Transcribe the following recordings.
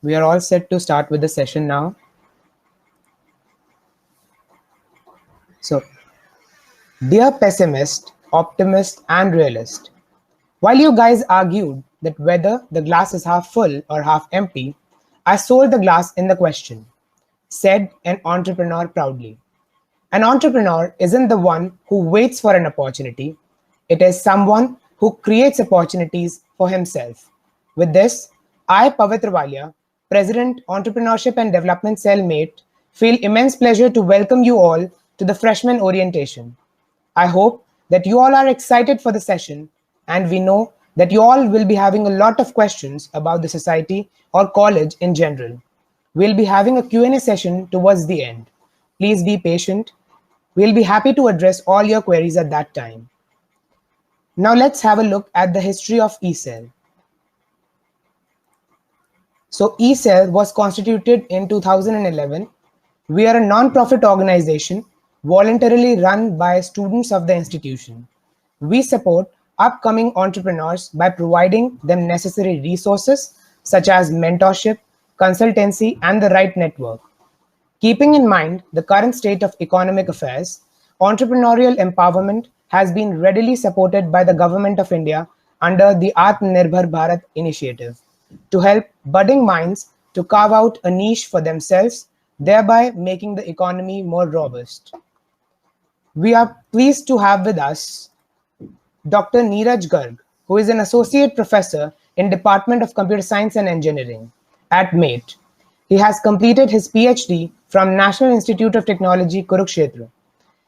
We are all set to start with the session now. So, dear pessimist, optimist, and realist, while you guys argued that whether the glass is half full or half empty, I sold the glass in the question, said an entrepreneur proudly. An entrepreneur isn't the one who waits for an opportunity, it is someone who creates opportunities for himself. With this, I, Pavitra Walia, President, Entrepreneurship and Development Cellmate, feel immense pleasure to welcome you all to the freshman orientation. I hope that you all are excited for the session, and we know that you all will be having a lot of questions about the society or college in general. We'll be having a Q&A session towards the end. Please be patient. We'll be happy to address all your queries at that time. Now let's have a look at the history of eCell. So eCell was constituted in 2011. We are a non-profit organization voluntarily run by students of the institution. We support upcoming entrepreneurs by providing them necessary resources such as mentorship, consultancy, and the right network. Keeping in mind the current state of economic affairs, entrepreneurial empowerment has been readily supported by the Government of India under the Atmanirbhar Bharat initiative to help budding minds to carve out a niche for themselves, thereby making the economy more robust. We are pleased to have with us Dr. Neeraj Garg, who is an associate professor in Department of Computer Science and Engineering at MATE. He has completed his PhD from National Institute of Technology, Kurukshetra.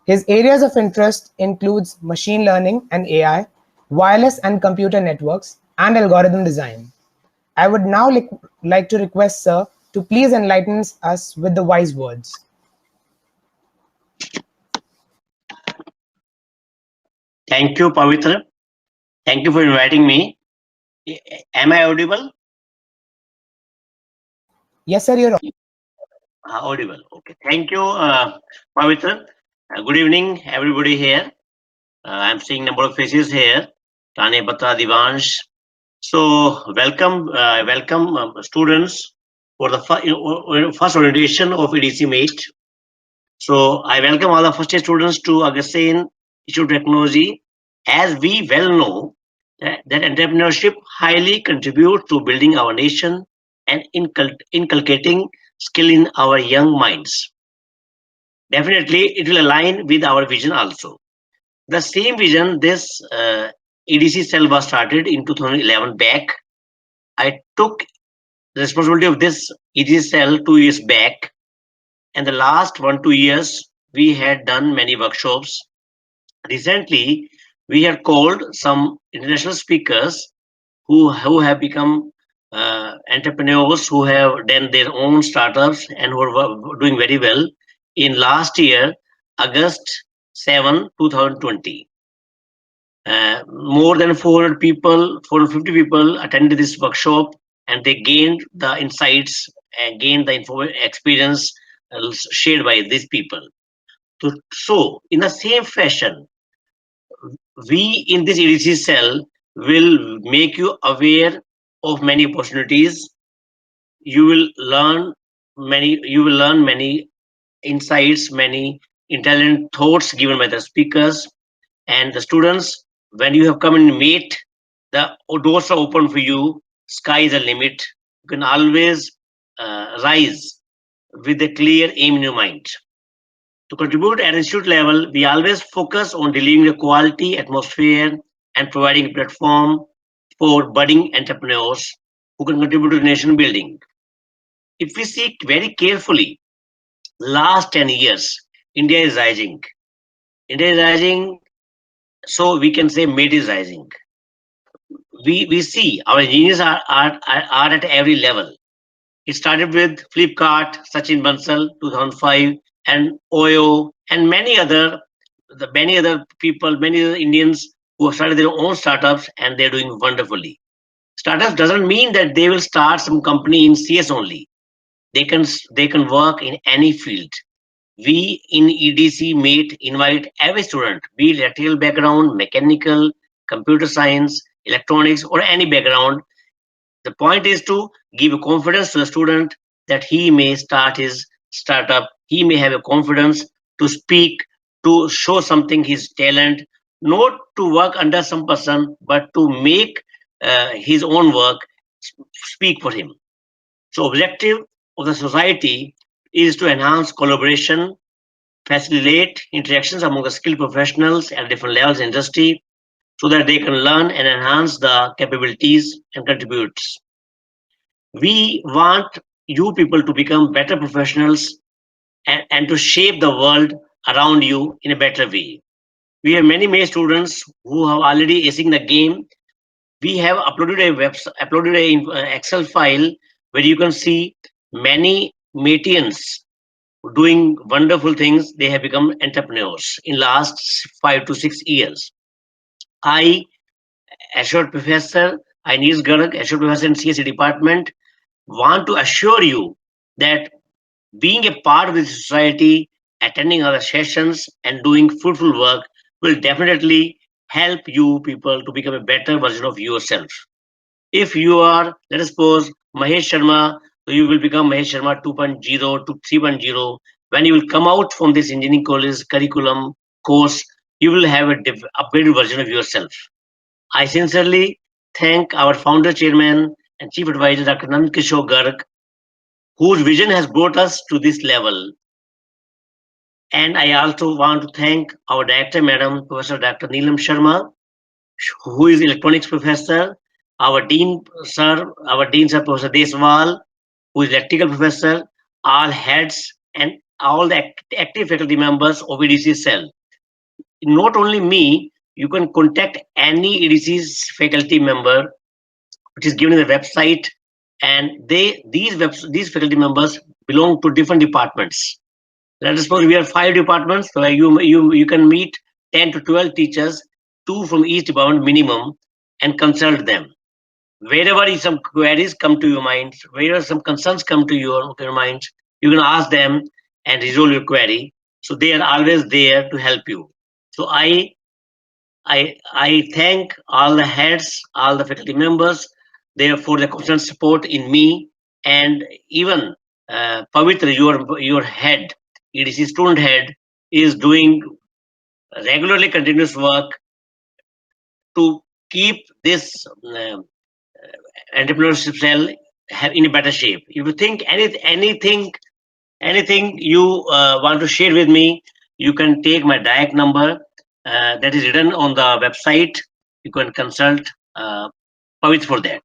His areas of interest includes machine learning and AI, wireless and computer networks, and algorithm design. I would now like to request Sir to please enlighten us with the wise words. Thank you, Pavitra. Thank you for inviting me. Am I audible? Yes, sir, you're Audible. Okay. Thank you, Pavitra. Good evening, everybody here. I'm seeing number of faces here. Tane, Batra, Divansh. So welcome students for the first orientation of EDC Mate. So I welcome all the first year students to Augustine Institute of Technology. As we well know, that entrepreneurship highly contributes to building our nation and inculcating skill in our young minds. Definitely, it will align with our vision also. The same vision, this EDC cell was started in 2011 back. I took the responsibility of this EDC cell 2 years back, and the last 1-2 years we had done many workshops. Recently, we had called some international speakers who have become entrepreneurs, who have done their own startups and who are doing very well. In last year, August 7, 2020, more than 400 people, 450 people attended this workshop, and they gained the insights and gained the experience shared by these people. So, in the same fashion, we in this EDC cell will make you aware of many opportunities. You will learn many insights, many intelligent thoughts given by the speakers and the students. When you have come in meet, the doors are open for you. Sky is the limit. You can always rise with a clear aim in your mind. To contribute at institute level, we always focus on delivering a quality atmosphere and providing a platform for budding entrepreneurs who can contribute to nation building. If we see very carefully, last 10 years, India is rising. India is rising, so we can say made is rising. We see our engineers are at every level. It started with Flipkart, Sachin Bansal, 2005, and Oyo, and many other people, many other Indians who have started their own startups, and they're doing wonderfully. Startups doesn't mean that they will start some company in CS only. They can work in any field. We in EDC Mate invite every student, be it electrical background, mechanical, computer science, electronics, or any background. The point is to give a confidence to the student that he may start his startup. He may have a confidence to speak, to show something his talent, not to work under some person, but to make his own work speak for him. So, objective of the society is to enhance collaboration, facilitate interactions among the skilled professionals at different levels in industry, so that they can learn and enhance the capabilities and contribute. We want you people to become better professionals and to shape the world around you in a better way. We have many May students who have already acing the game. We have uploaded a Excel file where you can see many Matians doing wonderful things. They have become entrepreneurs in last 5 to 6 years. I, assured professor, I Nees Garg, assured professor in CSE department, want to assure you that being a part of the society, attending other sessions, and doing fruitful work will definitely help you people to become a better version of yourself. If you are, let us suppose, Mahesh Sharma, so you will become Mahesh Sharma 2.0 to 3.0. When you will come out from this engineering college curriculum course, you will have a upgraded version of yourself. I sincerely thank our founder, chairman, and chief advisor, Dr. Nand Kishore Garg, whose vision has brought us to this level. And I also want to thank our director, Madam Professor Dr. Neelam Sharma, who is electronics professor, our dean, sir, Professor Deswal, who is electrical professor, all heads and all the active faculty members of EDC cell. Not only me, you can contact any EDC's faculty member, which is given in the website, and these faculty members belong to different departments. Let us suppose we have 5 departments, so you can meet 10 to 12 teachers, 2 from each department minimum, and consult them. Wherever some queries come to your mind, wherever some concerns come to your mind, you can ask them and resolve your query. So they are always there to help you. So I thank all the heads, all the faculty members, there for the constant support in me, and even Pavitra, your head, EDC student head, is doing regularly continuous work to keep this entrepreneurship cell in a better shape. If you think anything you want to share with me, you can take my direct number that is written on the website. You can consult Pavit for that.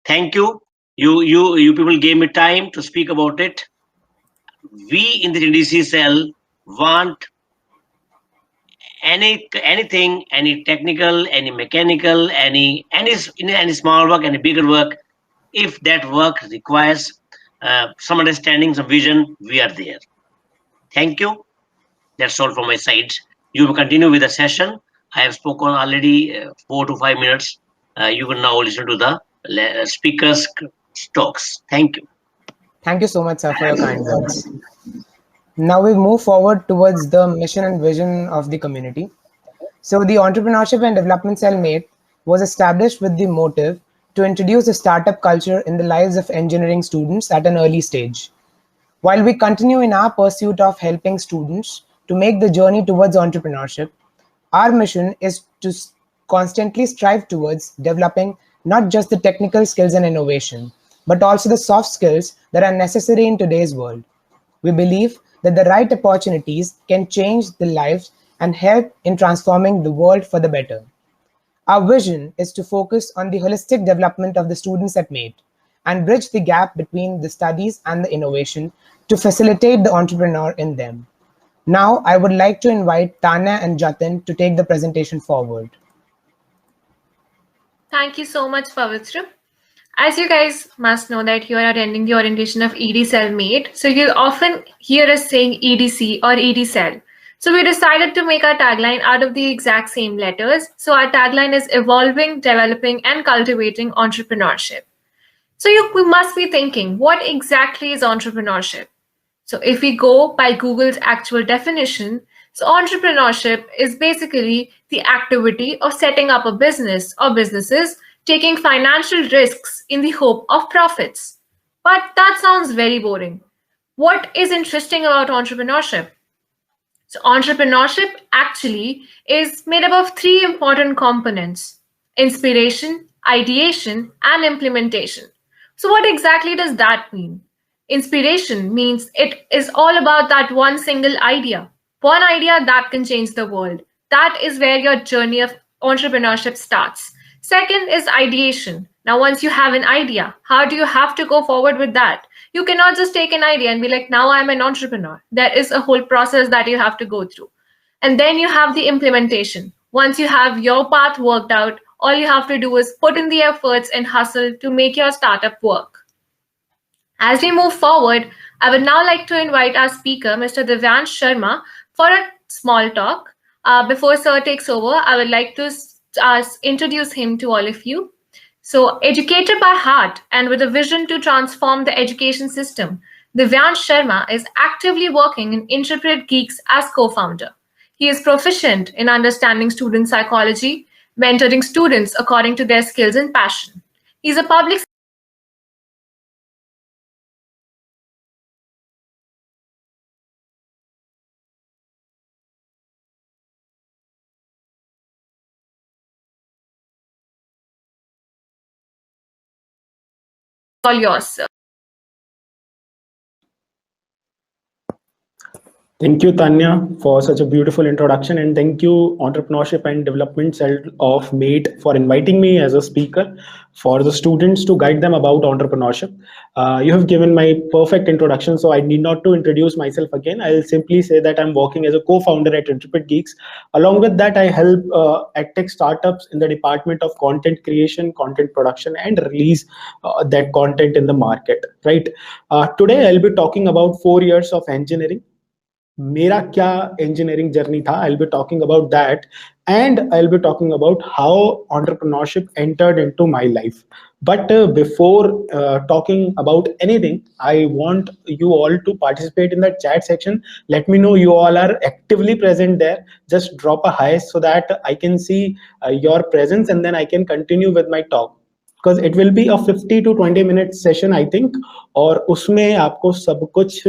Thank you. You people gave me time to speak about it. We in the EDC cell want anything, any technical, any mechanical, any small work, any bigger work. If that work requires some understanding, some vision, we are there. Thank you. That's all from my side. You will continue with the session. I have spoken already 4 to 5 minutes. You will now listen to the speakers' talks. Thank you. Thank you so much, sir, for your kind words. Now we move forward towards the mission and vision of the community. So the Entrepreneurship and Development Cell MATE was established with the motive to introduce a startup culture in the lives of engineering students at an early stage. While we continue in our pursuit of helping students to make the journey towards entrepreneurship, our mission is to constantly strive towards developing not just the technical skills and innovation, but also the soft skills that are necessary in today's world. We believe that the right opportunities can change the lives and help in transforming the world for the better. Our vision is to focus on the holistic development of the students at MATE and bridge the gap between the studies and the innovation to facilitate the entrepreneur in them. Now, I would like to invite Tanya and Jatin to take the presentation forward. Thank you so much, Pavitra. As you guys must know that you are attending the orientation of EDCell MATE, so you'll often hear us saying EDC or EDCell. So we decided to make our tagline out of the exact same letters. So our tagline is evolving, developing, and cultivating entrepreneurship. So you must be thinking, what exactly is entrepreneurship? So if we go by Google's actual definition, so entrepreneurship is basically the activity of setting up a business or businesses taking financial risks in the hope of profits. But that sounds very boring. What is interesting about entrepreneurship? So, entrepreneurship actually is made up of three important components: inspiration, ideation, and implementation. So, what exactly does that mean? Inspiration means it is all about that one single one idea that can change the world. That is where your journey of entrepreneurship starts. Second is ideation. Now, once you have an idea, how do you have to go forward with that? You cannot just take an idea and be like, now I'm an entrepreneur. There is a whole process that you have to go through. And then you have the implementation. Once you have your path worked out, all you have to do is put in the efforts and hustle to make your startup work. As we move forward, I would now like to invite our speaker, Mr. Divyansh Sharma, for a small talk. Before Sir takes over, I would like to introduce him to all of you. So, educated by heart and with a vision to transform the education system, Divyansh Sharma is actively working in Intrepid Geeks as co-founder. He is proficient in understanding student psychology, mentoring students according to their skills and passion. He is a public all yours, sir. Thank you, Tanya, for such a beautiful introduction, and thank you, Entrepreneurship and Development Cell of MATE, for inviting me as a speaker for the students to guide them about entrepreneurship. You have given my perfect introduction, so I need not to introduce myself again. I'll simply say that I'm working as a co-founder at Intrepid Geeks. Along with that, I help edtech startups in the department of content creation, content production, and release that content in the market. Right. Today, I'll be talking about 4 years of engineering. मेरा क्या engineering journey था. I'll be talking about that, and I'll be talking about how entrepreneurship entered into my life. But before talking about anything, I want you all to participate in the chat section. Let me know you all are actively present there. Just drop a hi so that I can see your presence, and then I can continue with my talk. Because it will be a 50 to 20 minute session, I think. और उसमें आपको सब कुछ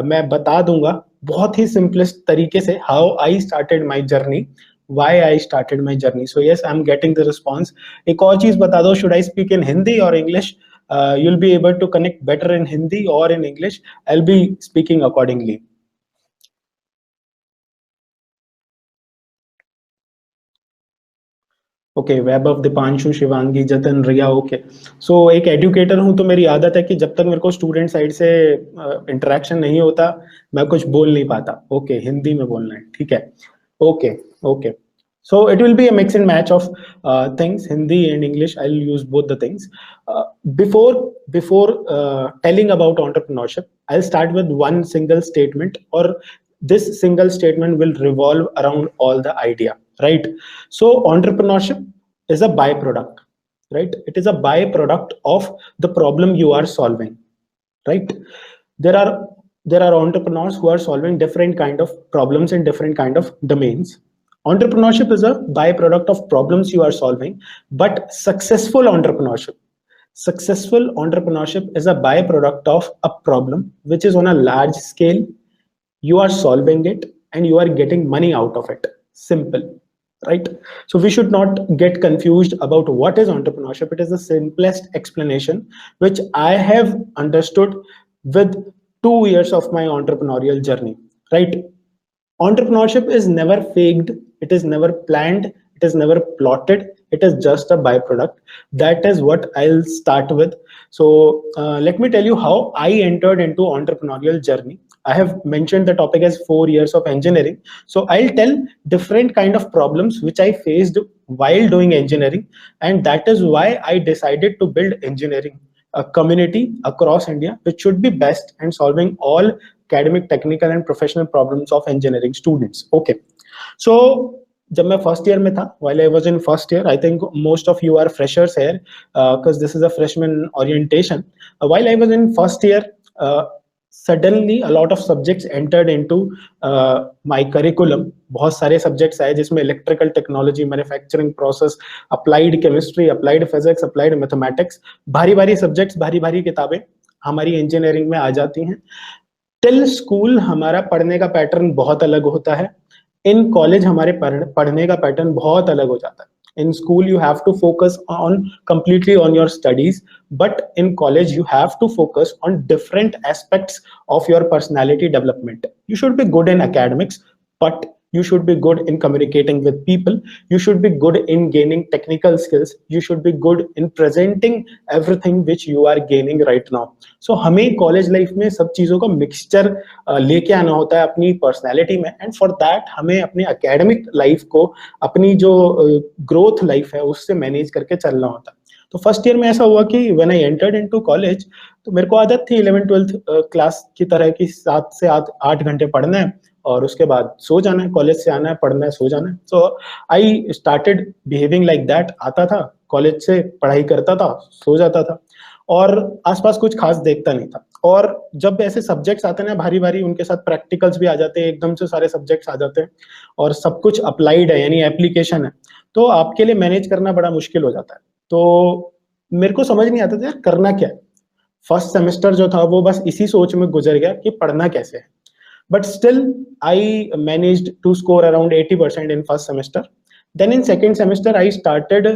मैं बता दूंगा बहुत ही simplest तरीके से how I started my journey why I started my journey so yes I am getting the response एक और चीज बता दो should I speak in Hindi और English you will be able to connect better in Hindi और in English I will be speaking accordingly okay Vaibhav Deepanshu Shivangi Jatan Riya okay so एक educator हूं तो मेरी आदत है कि जब तक मेरे को स्टूडेंट साइड से इंटरेक्शन नहीं होता मैं कुछ बोल नहीं पाता ओके हिंदी में बोलना है ठीक है okay okay so it will be a mix and match of things Hindi and English. I'll use both the things. Before telling about entrepreneurship, I'll start with one single statement, or this single statement will revolve around all the idea, right? So entrepreneurship is a byproduct, right? It is a byproduct of the problem you are solving, right? There are entrepreneurs who are solving different kind of problems in different kind of domains. Entrepreneurship is a byproduct of problems you are solving, but successful entrepreneurship is a byproduct of a problem which is on a large scale. You are solving it and you are getting money out of it. Simple, right? So we should not get confused about what is entrepreneurship. It is the simplest explanation which I have understood with 2 years of my entrepreneurial journey, right? Entrepreneurship is never faked, it is never planned, it is never plotted, it is just a byproduct. That is what I'll start with. So let me tell you how I entered into entrepreneurial journey. I have mentioned the topic as 4 years of engineering. So I'll tell different kind of problems which I faced while doing engineering, and that is why I decided to build engineering, a community across India which should be best in solving all academic, technical and professional problems of engineering students. Okay, so जब मैं first year में था, while I was in first year, I think most of you are freshers here because this is a freshman orientation. While I was in first year, suddenly a lot of subjects entered into my curriculum. बहुत सारे subjects आए जिसमें electrical technology, manufacturing process, applied chemistry, applied physics, applied mathematics, भारी भारी subjects, भारी भारी किताबें हमारी engineering में आ जाती हैं. टिल स्कूल हमारा पढ़ने का पैटर्न बहुत अलग होता है. इन कॉलेज हमारे पढ़ने का पैटर्न बहुत अलग हो जाता है. In school you have to focus on completely on your studies, but in college you have to focus on different aspects of your personality development. You should be good in academics, but you should be good in communicating with people. You should be good in gaining technical skills. You should be good in presenting everything which you are gaining right now. So हमें college life में सब चीजों का mixture लेके आना होता है अपनी personality में, and for that हमें अपने academic life को अपनी जो growth life है उससे manage करके चलना होता है. तो फर्स्ट ईयर में ऐसा हुआ कि when I entered into college, तो मेरे को आदत थी 11th-12th क्लास की तरह की 7 से 8 घंटे पढ़ना है और उसके बाद सो जाना है. कॉलेज से आना है, पढ़ना है, सो जाना है. So I started behaving like that. आता था कॉलेज से, पढ़ाई करता था, सो जाता था और आसपास कुछ खास देखता नहीं था. और जब ऐसे सब्जेक्ट्स आते हैं ना भारी भारी, उनके साथ प्रैक्टिकल्स भी आ जाते हैं, एकदम से सारे सब्जेक्ट्स आ जाते हैं और सब कुछ अप्लाइड है यानी एप्लीकेशन है, तो आपके लिए मैनेज करना बड़ा मुश्किल हो जाता है. तो मेरे को समझ नहीं आता था यार करना क्या है. फर्स्ट सेमेस्टर जो था वो बस इसी सोच में गुजर गया कि पढ़ना कैसे है. But still, I managed to score around 80% in first semester. Then in second semester, I started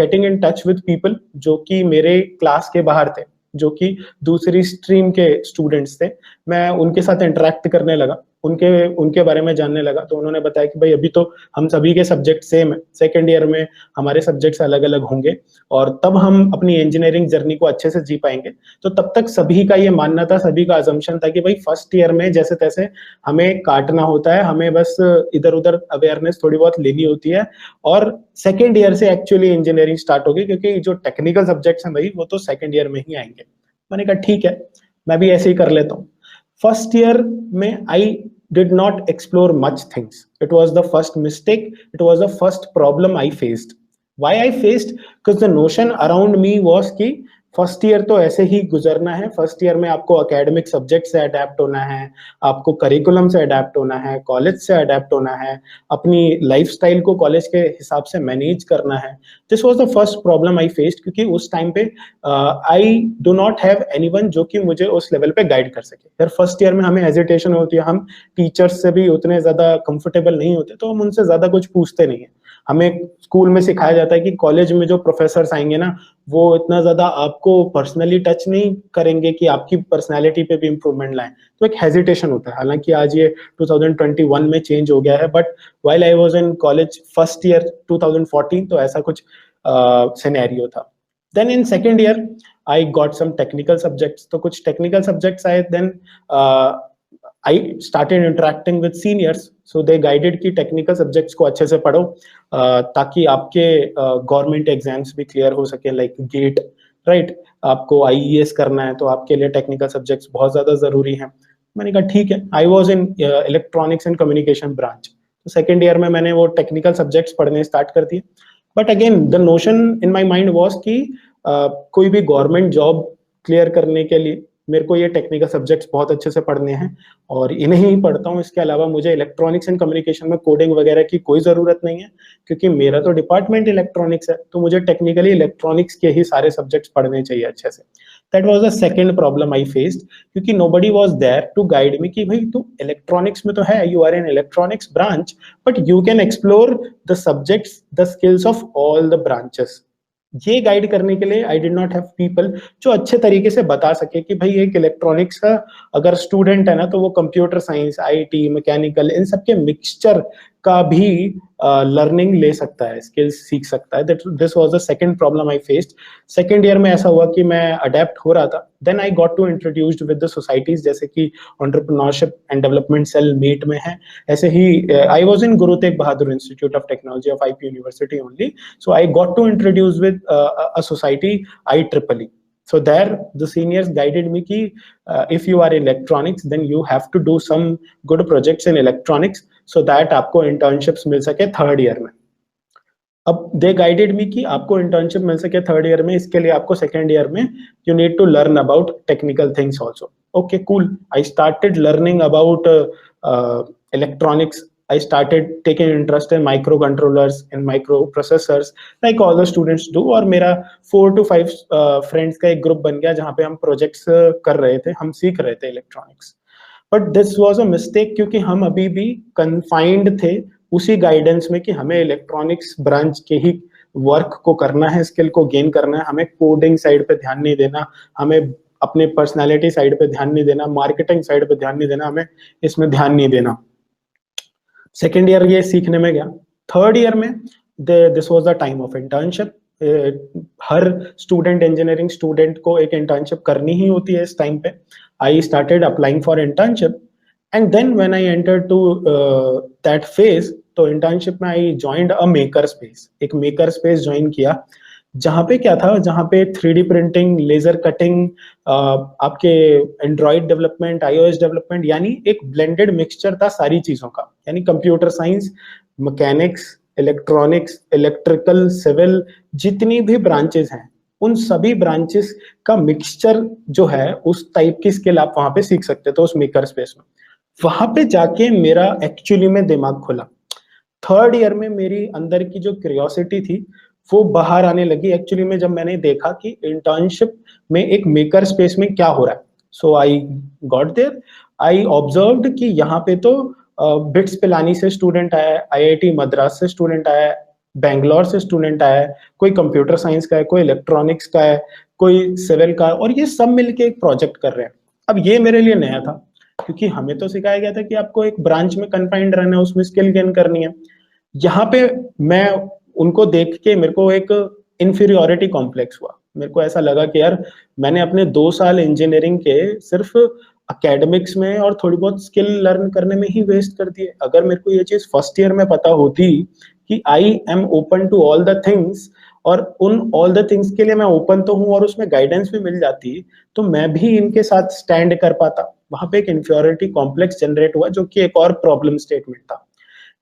getting in touch with people जो कि मेरे क्लास के बाहर थे, जो कि दूसरी स्ट्रीम के स्टूडेंट्स थे. मैं उनके साथ इंटरेक्ट करने लगा, उनके बारे में जानने लगा. तो उन्होंने बताया कि भाई अभी तो हम सभी के सब्जेक्ट सेम है, सेकेंड ईयर में हमारे सब्जेक्ट्स अलग अलग होंगे और तब हम अपनी इंजीनियरिंग जर्नी को अच्छे से जी पाएंगे. तो तब तक सभी का ये मानना था, सभी का अजम्पशन था कि भाई फर्स्ट ईयर में जैसे तैसे हमें काटना होता है, हमें बस इधर उधर अवेयरनेस थोड़ी बहुत लेनी होती है और सेकेंड ईयर से एक्चुअली इंजीनियरिंग स्टार्ट होगी, क्योंकि जो टेक्निकल सब्जेक्ट्स हैं भाई वो तो सेकेंड ईयर में ही आएंगे. मैंने कहा ठीक है, मैं भी ऐसे ही कर लेता हूँ. फर्स्ट ईयर में आई did not explore much things. It was the first mistake. It was the first problem I faced. Why I faced? Because the notion around me was कि फर्स्ट ईयर तो ऐसे ही गुजरना है. फर्स्ट ईयर में आपको academic subject से adapt होना है, आपको करिकुलम से अडेप्ट होना है, कॉलेज से अडेप्ट होना है, अपनी लाइफस्टाइल को कॉलेज के हिसाब से मैनेज करना है. This was the first problem I faced, क्योंकि उस टाइम पे I do not have anyone जो कि मुझे उस लेवल पे गाइड कर सके. यार फर्स्ट ईयर में हमें हेजिटेशन होती है, हम टीचर्स से भी उतने ज्यादा कंफर्टेबल नहीं होते, तो हम उनसे ज्यादा कुछ पूछते नहीं है. हमें स्कूल में सिखाया जाता है कि कॉलेज में जो प्रोफेसर्स आएंगे ना वो इतना ज्यादा आपको पर्सनली टच नहीं करेंगे कि आपकी पर्सनालिटी पे भी इंप्रूवमेंट लाएं. तो एक हेजिटेशन होता है. हालांकि आज ये 2021 में चेंज हो गया है, but while I was in college first year 2014 तो ऐसा कुछ सिनेरियो था. Then in second year I got some technical subjects. तो कुछ टेक्निकल सब्जेक्ट्स आए. Then I started interacting with seniors, so they guided कि टेक्निकल सब्जेक्ट्स को अच्छे से पढ़ो ताकि आपके गवर्नमेंट एग्जाम्स भी क्लियर हो सके, लाइक गेट, राइट. आपको IES करना है तो आपके लिए टेक्निकल सब्जेक्ट्स बहुत ज्यादा जरूरी हैं. मैंने कहा ठीक है. I was in electronics and communication branch. तो सेकेंड ईयर में मैंने वो टेक्निकल सब्जेक्ट्स पढ़ने स्टार्ट कर दिए. But again the notion in my mind was कि कोई भी गवर्नमेंट जॉब क्लियर करने के लिए मेरे को ये टेक्निकल सब्जेक्ट्स बहुत अच्छे से पढ़ने हैं और इन्हें ही पढ़ता हूँ. इसके अलावा मुझे इलेक्ट्रॉनिक्स एंड कम्युनिकेशन में कोडिंग वगैरह की कोई जरूरत नहीं है, क्योंकि मेरा तो डिपार्टमेंट इलेक्ट्रॉनिक्स है, तो मुझे टेक्निकली इलेक्ट्रॉनिक्स के ही सारे सब्जेक्ट्स पढ़ने चाहिए अच्छे से. That was the second problem I faced, क्योंकि nobody was there to guide me कि भाई तू इलेक्ट्रॉनिक्स में तो है, you are in electronics branch, but you can explore the subjects, the skills of all the branches. ये guide करने के लिए I did not have people जो अच्छे तरीके से बता सके कि भाई एक इलेक्ट्रॉनिक्स का अगर स्टूडेंट है ना तो वो कंप्यूटर साइंस, IT, मैकेनिकल, इन सब के मिक्सचर का भी लर्निंग ले सकता है, स्किल्स सीख सकता है. This was the second problem I faced. Second year में ऐसा हुआ कि मैं अडेप्ट हो रहा था. Then I got to introduced with the societies, जैसे कि entrepreneurship and development cell meet में है. ऐसे ही I was in Guru Tegh Bahadur Institute of Technology of IP University only. So I got to introduce with a society IEEE. So there the seniors guided me कि if you are in electronics then you have to do some good projects in electronics so that आपको internships मिल सके third year में. अब they guided me कि आपको internship मिल सके third year में, इसके लिए आपको सेकेंड ईयर में you need to learn about technical things also. Okay, cool. I started learning about electronics. I started taking interest in microcontrollers and microprocessors like all the students do. और मेरा 4 to 5 friends का एक group बन गया जहाँ पे हम projects कर रहे थे, हम सीख रहे थे electronics. But this was a mistake क्योंकि हम अभी भी कन्फाइंड थे उसी गाइडेंस में कि हमें इलेक्ट्रॉनिक्स ब्रांच के ही वर्क को करना है, स्किल को गेन करना है, हमें कोडिंग साइड पे ध्यान नहीं देना, हमें अपने पर्सनालिटी साइड पे ध्यान नहीं देना, मार्केटिंग साइड पे ध्यान नहीं देना, हमें इसमें ध्यान नहीं देना. सेकेंड ईयर ये सीखने में गया. थर्ड ईयर में this was the time of internship. Her student, engineering student को एक इंटर्नशिप करनी ही होती है इस टाइम पे. I started applying for internship and then when I entered to that phase, तो इंटर्नशिप में I joined a maker space. एक मेकर स्पेस ज्वाइन किया जहाँ पे क्या था, जहाँ पे 3D प्रिंटिंग, लेजर कटिंग, आपके एंड्रॉइड डेवलपमेंट, iOS डेवलपमेंट, यानी एक ब्लेंडेड मिक्सचर था सारी चीजों का. यानी computer science, mechanics, electronics, electrical, civil, जितनी भी ब्रांचेस हैं उन सभी ब्रांचेस का मिक्सचर जो है, उस टाइप की स्किल आप वहां पे सीख सकते थे उस मेकर स्पेस में. वहां पे जाके मेरा एक्चुअली में दिमाग खुला. थर्ड ईयर में मेरी अंदर की जो क्यूरियोसिटी थी वो बाहर आने लगी एक्चुअली में, जब मैंने देखा कि इंटर्नशिप में एक मेकर स्पेस में क्या हो रहा है. So I got there, I observed कि यहाँ पे तो बिट्स पिलानी से स्टूडेंट आया है, IIT मद्रास से स्टूडेंट आया है, बैंगलोर से स्टूडेंट आया है, कोई कंप्यूटर साइंस का है, कोई इलेक्ट्रॉनिक्स का है, कोई सिविल का है, और ये सब मिलके एक प्रोजेक्ट कर रहे हैं. अब ये मेरे लिए नया था क्योंकि हमें तो सिखाया गया था कि आपको एक ब्रांच में कन्फाइंड रहना है, उसमें स्किल गेन करनी है. यहाँ पे मैं उनको देख के मेरे को एक इंफीरियोरिटी कॉम्प्लेक्स हुआ. मेरे को ऐसा लगा कि यार मैंने अपने 2 साल इंजीनियरिंग के सिर्फ एकेडमिक्स में और थोड़ी बहुत स्किल लर्न करने में ही वेस्ट कर दिए. अगर मेरे को ये चीज फर्स्ट ईयर में पता होती कि I am open to all the things, और उन ऑल द थिंग्स के लिए मैं ओपन तो हूँ और उसमें गाइडेंस भी मिल जाती, तो मैं भी इनके साथ स्टैंड कर पाता. वहां पे एक इंफीरियोरिटी कॉम्प्लेक्स जनरेट हुआ जो कि एक और प्रॉब्लम स्टेटमेंट था.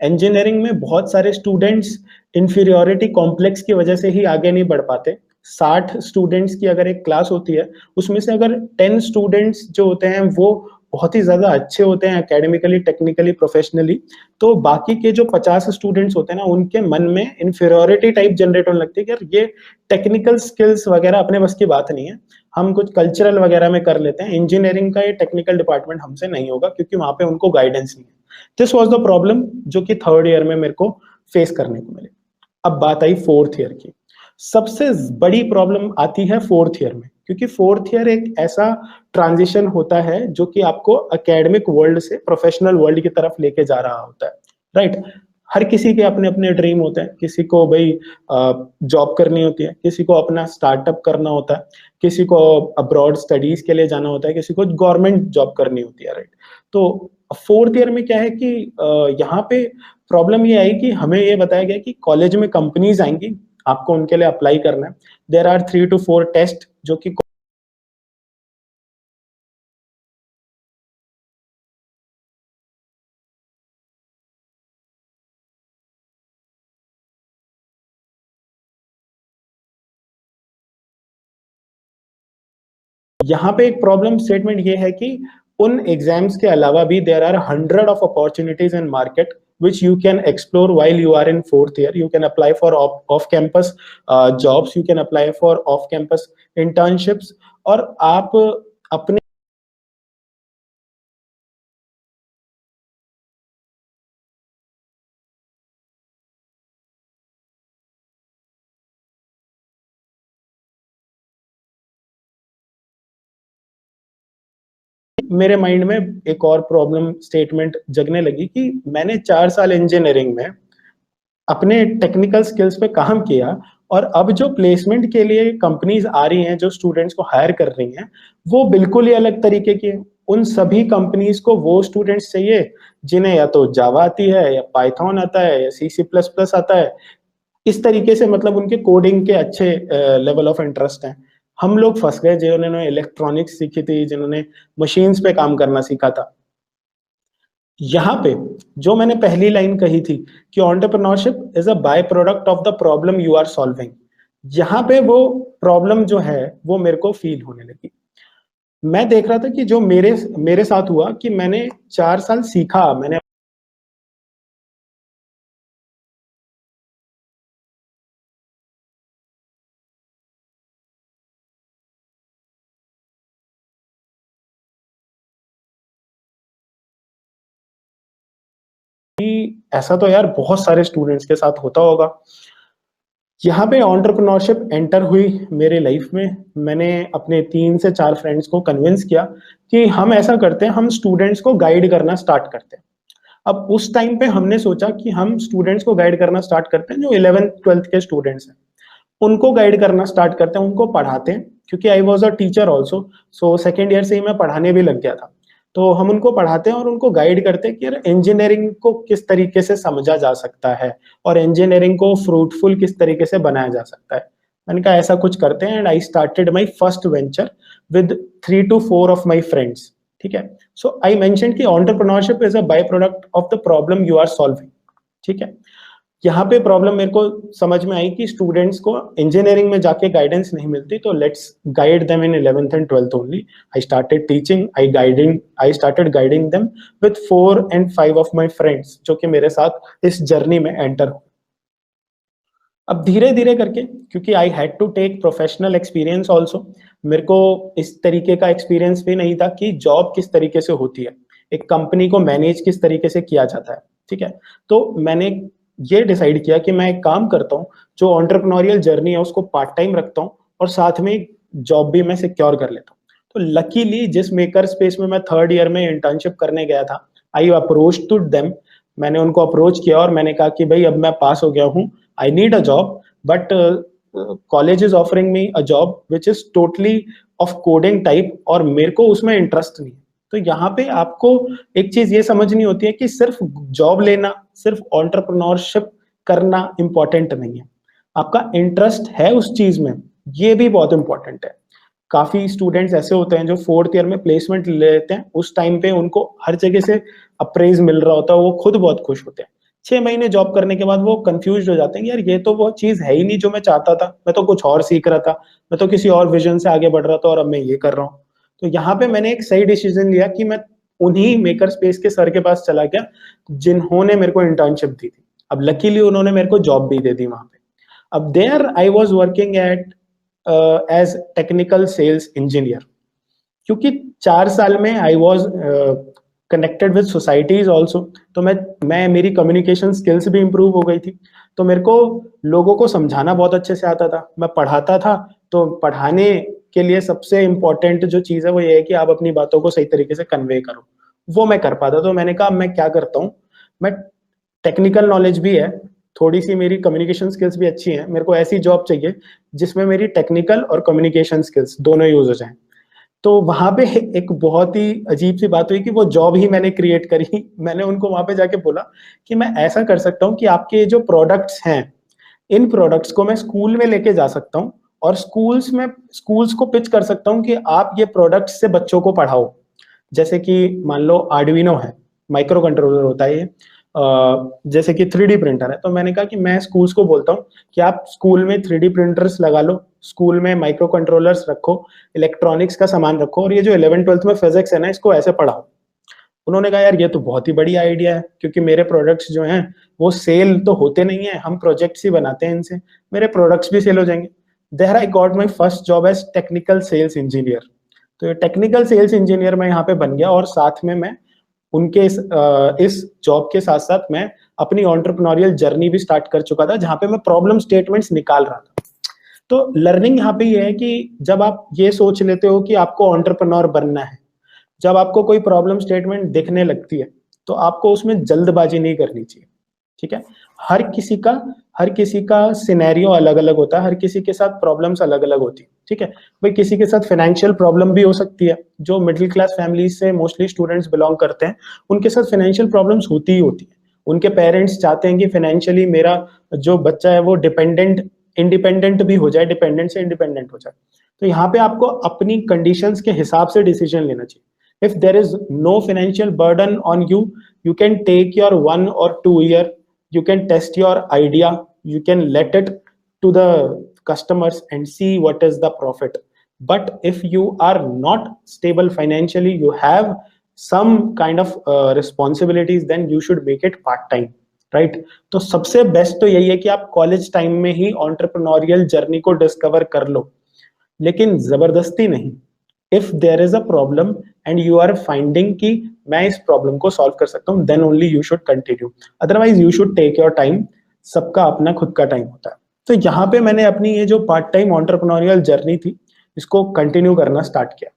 इंजीनियरिंग में बहुत सारे स्टूडेंट्स इंफीरियोरिटी कॉम्प्लेक्स की वजह से ही आगे नहीं बढ़ पाते. 60 स्टूडेंट्स की अगर एक क्लास होती है, उसमें से अगर 10 स्टूडेंट्स जो होते हैं वो बहुत ही ज्यादा अच्छे होते हैं एकेडमिकली, टेक्निकली, प्रोफेशनली, तो बाकी के जो 50 स्टूडेंट्स होते हैं ना, उनके मन में इंफीरियोरिटी टाइप जनरेट होने लगती है कि यार ये टेक्निकल स्किल्स वगैरह अपने बस की बात नहीं है, हम कुछ कल्चरल वगैरह में कर लेते हैं, इंजीनियरिंग का ये टेक्निकल डिपार्टमेंट हमसे नहीं होगा, क्योंकि वहां पे उनको गाइडेंस नहीं है. दिस वाज द प्रॉब्लम जो कि थर्ड ईयर में मेरे को फेस करने को मिले. अब बात आई फोर्थ ईयर की. सबसे बड़ी प्रॉब्लम आती है फोर्थ ईयर में, क्योंकि फोर्थ ईयर एक ऐसा ट्रांजिशन होता है जो कि आपको एकेडमिक वर्ल्ड से प्रोफेशनल वर्ल्ड की तरफ लेके जा रहा होता है. राइट. हर किसी के अपने अपने ड्रीम होते हैं. किसी को भाई जॉब करनी होती है, किसी को अपना स्टार्टअप करना होता है, किसी को अब्रॉड स्टडीज के लिए जाना होता है, किसी को गवर्नमेंट जॉब करनी होती है. राइट. तो फोर्थ ईयर में क्या है कि यहाँ पे प्रॉब्लम ये आई कि हमें ये बताया गया कि कॉलेज में कंपनीज आएंगी, आपको उनके लिए अप्लाई करना है. देयर आर 3 to 4 टेस्ट जो कि यहाँ पे एक प्रॉब्लम स्टेटमेंट ये है कि उन एग्जाम्स के अलावा भी there are 100 of opportunities in market which you can explore while you are in fourth year. You can apply for off-campus jobs, you can apply for off-campus internships, और आप अपने मेरे माइंड में एक और प्रॉब्लम स्टेटमेंट जगने लगी कि मैंने 4 साल इंजीनियरिंग में अपने टेक्निकल स्किल्स पे काम किया, और अब जो प्लेसमेंट के लिए कंपनीज आ रही हैं, जो स्टूडेंट्स को हायर कर रही हैं, वो बिल्कुल ही अलग तरीके की हैं. उन सभी कंपनीज को वो स्टूडेंट्स चाहिए जिन्हें या तो जावा आती है, या पाइथन आता है, या C++ आता है. इस तरीके से मतलब उनके कोडिंग के अच्छे लेवल ऑफ इंटरेस्ट हैं. हम लोग फंस गए जिन्होंने इलेक्ट्रॉनिक्स सीखी थी, जिन्होंने मशीन्स पे काम करना सीखा था. यहाँ पे जो मैंने पहली लाइन कही थी कि entrepreneurship is a by product of the problem you are solving, यहाँ पे वो प्रॉब्लम जो है वो मेरे को फील होने लगी. मैं देख रहा था कि जो मेरे साथ हुआ कि मैंने 4 साल सीखा, मैंने ऐसा तो यार बहुत सारे स्टूडेंट्स के साथ होता होगा। यहाँ पे एंटरप्रेन्योरशिप एंटर हुई मेरे लाइफ में। मैंने अपने 3 से 4 फ्रेंड्स को कन्विंस किया कि हम ऐसा करते हैं, हम स्टूडेंट्स को गाइड करना स्टार्ट करते हैं। अब उस टाइम पे हमने सोचा कि हम स्टूडेंट्स को गाइड करना स्टार्ट करते हैं, जो 11th-12th के स्टूडेंट्स हैं उनको गाइड करना स्टार्ट करते हैं, उनको पढ़ाते हैं, क्योंकि I was a teacher also, so second year से ही मैं पढ़ाने भी लग गया था। तो हम उनको पढ़ाते हैं और उनको गाइड करते हैं कि यार इंजीनियरिंग को किस तरीके से समझा जा सकता है और इंजीनियरिंग को फ्रूटफुल किस तरीके से बनाया जा सकता है। मैंने कहा ऐसा कुछ करते हैं, and I started my first venture with 3 to 4 of my friends. ठीक है, सो आई मेंशन कि entrepreneurship is a by product of the problem you are solving. ठीक है, यहाँ पे प्रॉब्लम मेरे को समझ में आई कि स्टूडेंट्स को इंजीनियरिंग में जाके गाइडेंस नहीं मिलती, तो let's guide them in 11th and 12th only. I started teaching, I started guiding them with 4 and 5 of my friends, जो कि मेरे साथ इस जर्नी में एंटर हो। अब धीरे धीरे करके, क्योंकि I had to take professional experience also, मेरे को इस तरीके का एक्सपीरियंस भी नहीं था कि जॉब किस तरीके से होती है, एक कंपनी को मैनेज किस तरीके से किया जाता है। ठीक है, तो मैंने ये डिसाइड किया कि मैं एक काम करता हूँ, जो एंटरप्रेन्योरियल जर्नी है उसको पार्ट टाइम रखता हूँ और साथ में जॉब भी मैं सिक्योर कर लेता हूँ। तो लकीली जिस मेकर स्पेस में मैं 3rd ईयर में इंटर्नशिप करने गया था, आई अप्रोच टू देम, मैंने उनको अप्रोच किया और मैंने कहा कि भाई अब मैं पास हो गया हूँ, I need a job, but college is offering me a job which is totally off coding type और मेरे को उसमें इंटरेस्ट नहीं है। तो यहाँ पे आपको एक चीज ये समझनी होती है कि सिर्फ जॉब लेना, सिर्फ एंटरप्रेन्योरशिप करना इंपॉर्टेंट नहीं है, आपका इंटरेस्ट है उस चीज में, ये भी बहुत इंपॉर्टेंट है। काफी स्टूडेंट्स ऐसे होते हैं जो 4th ईयर में प्लेसमेंट ले लेते हैं, उस टाइम पे उनको हर जगह से अप्रेज मिल रहा होता है, वो खुद बहुत खुश होते हैं। 6 महीने जॉब करने के बाद वो कंफ्यूज हो जाते हैं, यार ये तो वो चीज है ही नहीं जो मैं चाहता था, मैं तो कुछ और सीख रहा था, मैं तो किसी और विजन से आगे बढ़ रहा था और अब मैं ये कर रहा हूँ। तो यहाँ पे मैंने एक सही डिसीजन लिया कि मैं उन्हीं मेकर स्पेस के सर के पास चला गया जिन्होंने मेरे को इंटर्नशिप दी थी। अब लकीली उन्होंने मेरे को जॉब भी दे दी वहां पे। अब there I was working at as technical sales engineer, क्योंकि 4 साल में I was connected with societies also, तो मैं मेरी कम्युनिकेशन स्किल्स भी इंप्रूव हो गई थी, तो मेरे को लोगों को समझाना बहुत अच्छे से आता था, मैं पढ़ाता था। तो पढ़ाने के लिए सबसे इम्पोर्टेंट जो चीज़ है वो ये है कि आप अपनी बातों को सही तरीके से कन्वे करो, वो मैं कर पाता। तो मैंने कहा मैं क्या करता हूँ, मैं टेक्निकल नॉलेज भी है, थोड़ी सी मेरी कम्युनिकेशन स्किल्स भी अच्छी हैं, मेरे को ऐसी जॉब चाहिए जिसमें मेरी टेक्निकल और कम्युनिकेशन स्किल्स दोनों यूज हो जाएं। तो वहां पे एक बहुत ही अजीब सी बात हुई कि वो जॉब ही मैंने क्रिएट करी। मैंने उनको वहां पे जाके बोला कि मैं ऐसा कर सकता हूँ कि आपके जो प्रोडक्ट्स हैं, इन प्रोडक्ट्स को मैं स्कूल में लेके जा सकता हूँ और स्कूल्स को पिच कर सकता हूँ कि आप ये प्रोडक्ट्स से बच्चों को पढ़ाओ। जैसे कि मान लो आर्डुइनो है, माइक्रो कंट्रोलर होता है ये, जैसे कि 3D प्रिंटर है। तो मैंने कहा कि मैं स्कूल्स को बोलता हूँ कि आप स्कूल में 3D प्रिंटर्स लगा लो, स्कूल में माइक्रो कंट्रोलर्स रखो, इलेक्ट्रॉनिक्स का सामान रखो, और ये जो 11th-12th में फिजिक्स है ना, इसको ऐसे पढ़ाओ। उन्होंने कहा यार ये तो बहुत ही बढ़िया आइडिया है, क्योंकि मेरे प्रोडक्ट्स जो हैं वो सेल तो होते नहीं है, हम प्रोजेक्ट्स ही बनाते हैं इनसे, मेरे प्रोडक्ट्स भी सेल हो जाएंगे। There I got my first job as technical sales engineer. तो ये टेक्निकल सेल्स इंजीनियर मैं यहाँ पे बन गया, और साथ में मैं उनके इस जॉब के साथ साथ मैं अपनी एंटरप्रेन्योरियल जर्नी भी स्टार्ट कर चुका था, जहाँ पे मैं प्रॉब्लम स्टेटमेंट्स निकाल रहा था। तो लर्निंग यहाँ पे ये है कि जब आप ये सोच लेते हो कि आपको एंटरप्रेन्योर बनना है, जब आपको कोई प्रॉब्लम स्टेटमेंट दिखने लगती है, तो आपको उसमें जल्दबाजी नहीं करनी चाहिए। ठीक है, हर किसी का सिनेरियो अलग अलग होता है, हर किसी के साथ प्रॉब्लम्स अलग अलग होती है। ठीक है भाई, किसी के साथ फाइनेंशियल प्रॉब्लम भी हो सकती है, जो मिडिल क्लास फैमिली से मोस्टली स्टूडेंट्स बिलोंग करते हैं, उनके साथ फाइनेंशियल प्रॉब्लम्स होती ही होती है। उनके पेरेंट्स चाहते हैं कि फाइनेंशियली मेरा जो बच्चा है वो इंडिपेंडेंट भी हो जाए, डिपेंडेंट से इंडिपेंडेंट हो जाए। तो यहाँ पे आपको अपनी कंडीशंस के हिसाब से डिसीजन लेना चाहिए। If there is no financial burden on you, you can take your 1 or 2 year, you can test your idea, you can let it to the customers and see what is the profit. but if you are not stable financially, you have some kind of responsibilities, then you should make it part time, right? तो सबसे best तो यही है कि आप college time में ही entrepreneurial journey को डिस्कवर कर लो, लेकिन जबरदस्ती नहीं। If there is a problem and you are finding कि मैं इस प्रॉब्लम को सॉल्व कर सकता हूँ, then only you should continue, otherwise you should take your time. सबका अपना खुद का टाइम होता है। तो यहाँ पे मैंने अपनी ये जो पार्ट टाइम एंटरप्रेन्योरियल जर्नी थी इसको कंटिन्यू करना स्टार्ट किया।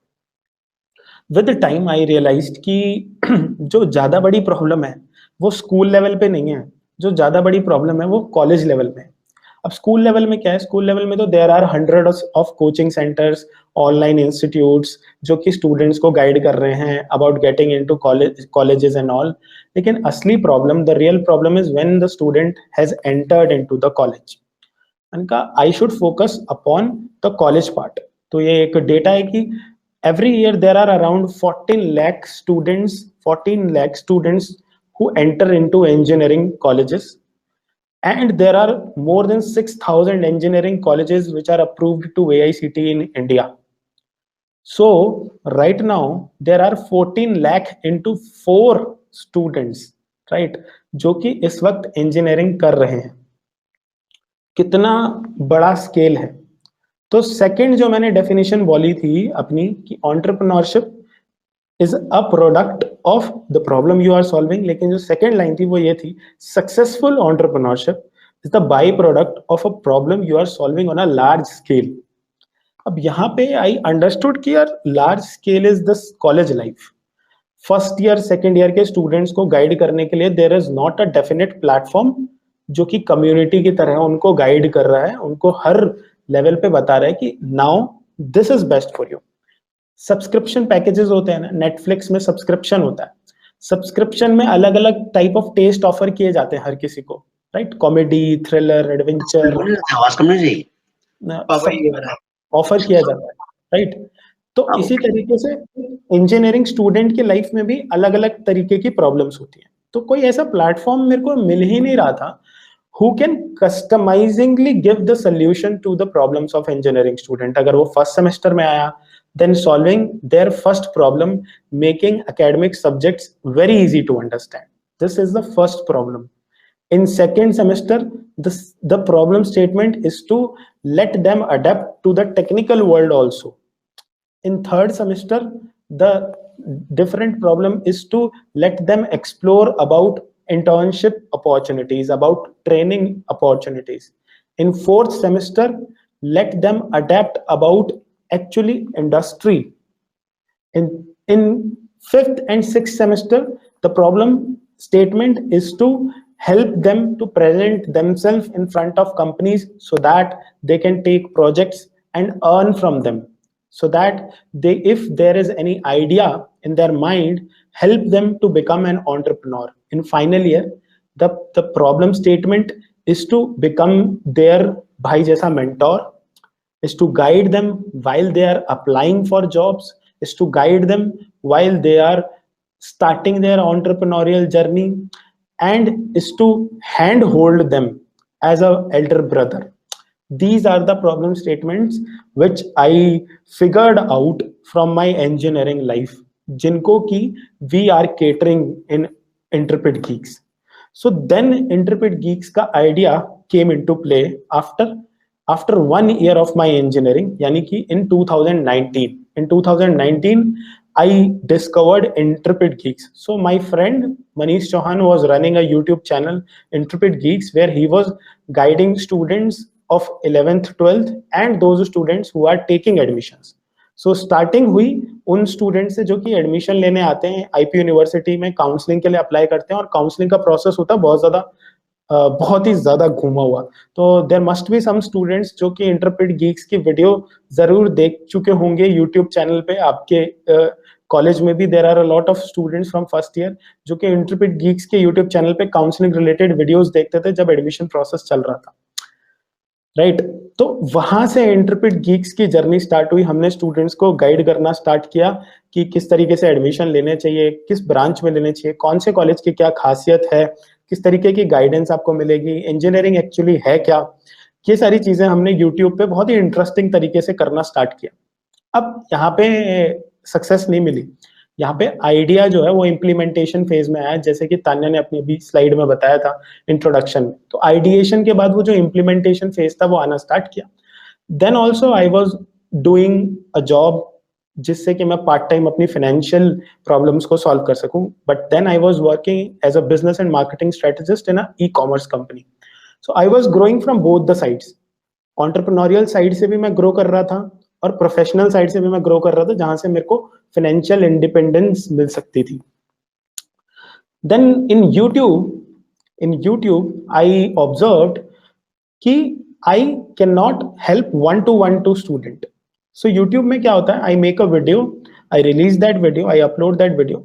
विद टाइम आई रियलाइज्ड कि जो ज्यादा बड़ी प्रॉब्लम है वो स्कूल लेवल पे नहीं है, जो ज्यादा बड़ी प्रॉब्लम है वो कॉलेज लेवल में है। अब स्कूल लेवल में क्या है, स्कूल लेवल में तो there are hundreds of coaching centres, online institutes जो कि स्टूडेंट्स को गाइड कर रहे हैं about getting into colleges and all. लेकिन असली problem, the real problem is when the student has entered into the college. उनका I should focus upon the college part. तो ये एक डेटा है कि every year there are around 14 lakh students who enter into engineering colleges, and there are more than 6,000 engineering colleges which are approved to AICTE in India. So right now there are 14 lakh into 4 students, right, जो कि इस वक्त engineering कर रहे हैं। कितना बड़ा scale है। तो सेकंड जो मैंने डेफिनेशन बोली थी अपनी कि entrepreneurship is a product of the problem you are solving, लेकिन जो सेकंड लाइन थी वो ये थी, successful entrepreneurship is the by product of a problem you are solving on a large scale. अब यहाँ पे आई अंडरस्टूड कि यार large scale is the college life. First year second year के स्टूडेंट्स को गाइड करने के लिए there is not a definite platform जो कि कम्युनिटी की तरह उनको गाइड कर रहा है, उनको हर लेवल पे बता रहा है कि now this is best for you. Subscription packages होते हैं ना, नेटफ्लिक्स में सब्सक्रिप्शन होता है, सब्सक्रिप्शन में अलग अलग टाइप ऑफ टेस्ट ऑफर किए जाते हैं हर किसी को, right? Comedy, thriller, adventure offer किया जाता है, राइट? तो इसी तरीके से इंजीनियरिंग स्टूडेंट के लाइफ में भी अलग अलग तरीके की प्रॉब्लम्स होती हैं। तो कोई ऐसा प्लेटफॉर्म मेरे को मिल ही नहीं रहा था who can customizingly give the solution to the problems of engineering student। अगर वो फर्स्ट सेमेस्टर में आया, then solving their first problem, making academic subjects very easy to understand. This is the first problem. In second semester, the problem statement is to let them adapt to the technical world also. In third semester, the different problem is to let them explore about internship opportunities, about training opportunities. In fourth semester, let them adapt about actually industry. In fifth and sixth semester, the problem statement is to help them to present themselves in front of companies so that they can take projects and earn from them, so that they, if there is any idea in their mind, help them to become an entrepreneur. In final year, the problem statement is to become their bhai jaisa mentor, is to guide them while they are applying for jobs, is to guide them while they are starting their entrepreneurial journey, and is to handhold them as a elder brother. These are the problem statements which I figured out from my engineering life, जिनको कि we are catering in Intrepid Geeks. So then Intrepid Geeks का idea came into play after 1 year of my engineering, यानी कि in 2019. In 2019, I discovered Intrepid Geeks. So my friend Manish Chauhan was running a YouTube channel, Intrepid Geeks, where he was guiding students of 11th, 12th and those students who are taking admissions. So starting हुई उन students से जो कि admission लेने आते हैं IP university में, counselling के लिए अप्लाई करते हैं, और काउंसलिंग का प्रोसेस होता है बहुत ही ज्यादा घूमा हुआ। तो there must be some students जो कि इंटरप्रेट गीक्स की वीडियो जरूर देख चुके होंगे यूट्यूब चैनल पे। आपके कॉलेज में भी there are a lot of students from first year जो कि इंटरप्रेट गीक्स के यूट्यूब चैनल पे काउंसलिंग रिलेटेड वीडियोस देखते थे जब एडमिशन प्रोसेस चल रहा था, राइट? तो वहां से इंटरप्रेट गीक्स की जर्नी स्टार्ट हुई। हमने स्टूडेंट्स को गाइड करना स्टार्ट किया कि किस तरीके से एडमिशन लेने चाहिए, किस ब्रांच में लेने चाहिए, कौन से कॉलेज की क्या खासियत है, किस तरीके की गाइडेंस आपको मिलेगी, इंजीनियरिंग एक्चुअली है क्या, ये सारी चीजें हमने यूट्यूब पे बहुत ही इंटरेस्टिंग तरीके से करना स्टार्ट किया। अब यहाँ पे सक्सेस नहीं मिली, यहाँ पे आइडिया जो है वो इम्प्लीमेंटेशन फेज में आया, जैसे कि तान्या ने अपनी अभी स्लाइड में बताया था इंट्रोडक्शन में। तो आइडिएशन के बाद वो जो इम्प्लीमेंटेशन फेज था वो आना स्टार्ट किया। Then also I was doing a job जिससे कि मैं पार्ट टाइम अपनी फाइनेंशियल प्रॉब्लम्स को सॉल्व कर सकूं, but then I was working as a business and marketing strategist in a e-commerce company. So I was growing from both the sides, entrepreneurial side से भी मैं ग्रो कर रहा था और प्रोफेशनल साइड से भी मैं ग्रो कर रहा था, जहां से मेरे को फाइनेंशियल इंडिपेंडेंस मिल सकती थी। Then in YouTube I observed कि I can not help one to student. So YouTube में क्या होता है, I make a video, I release that video, I upload that video.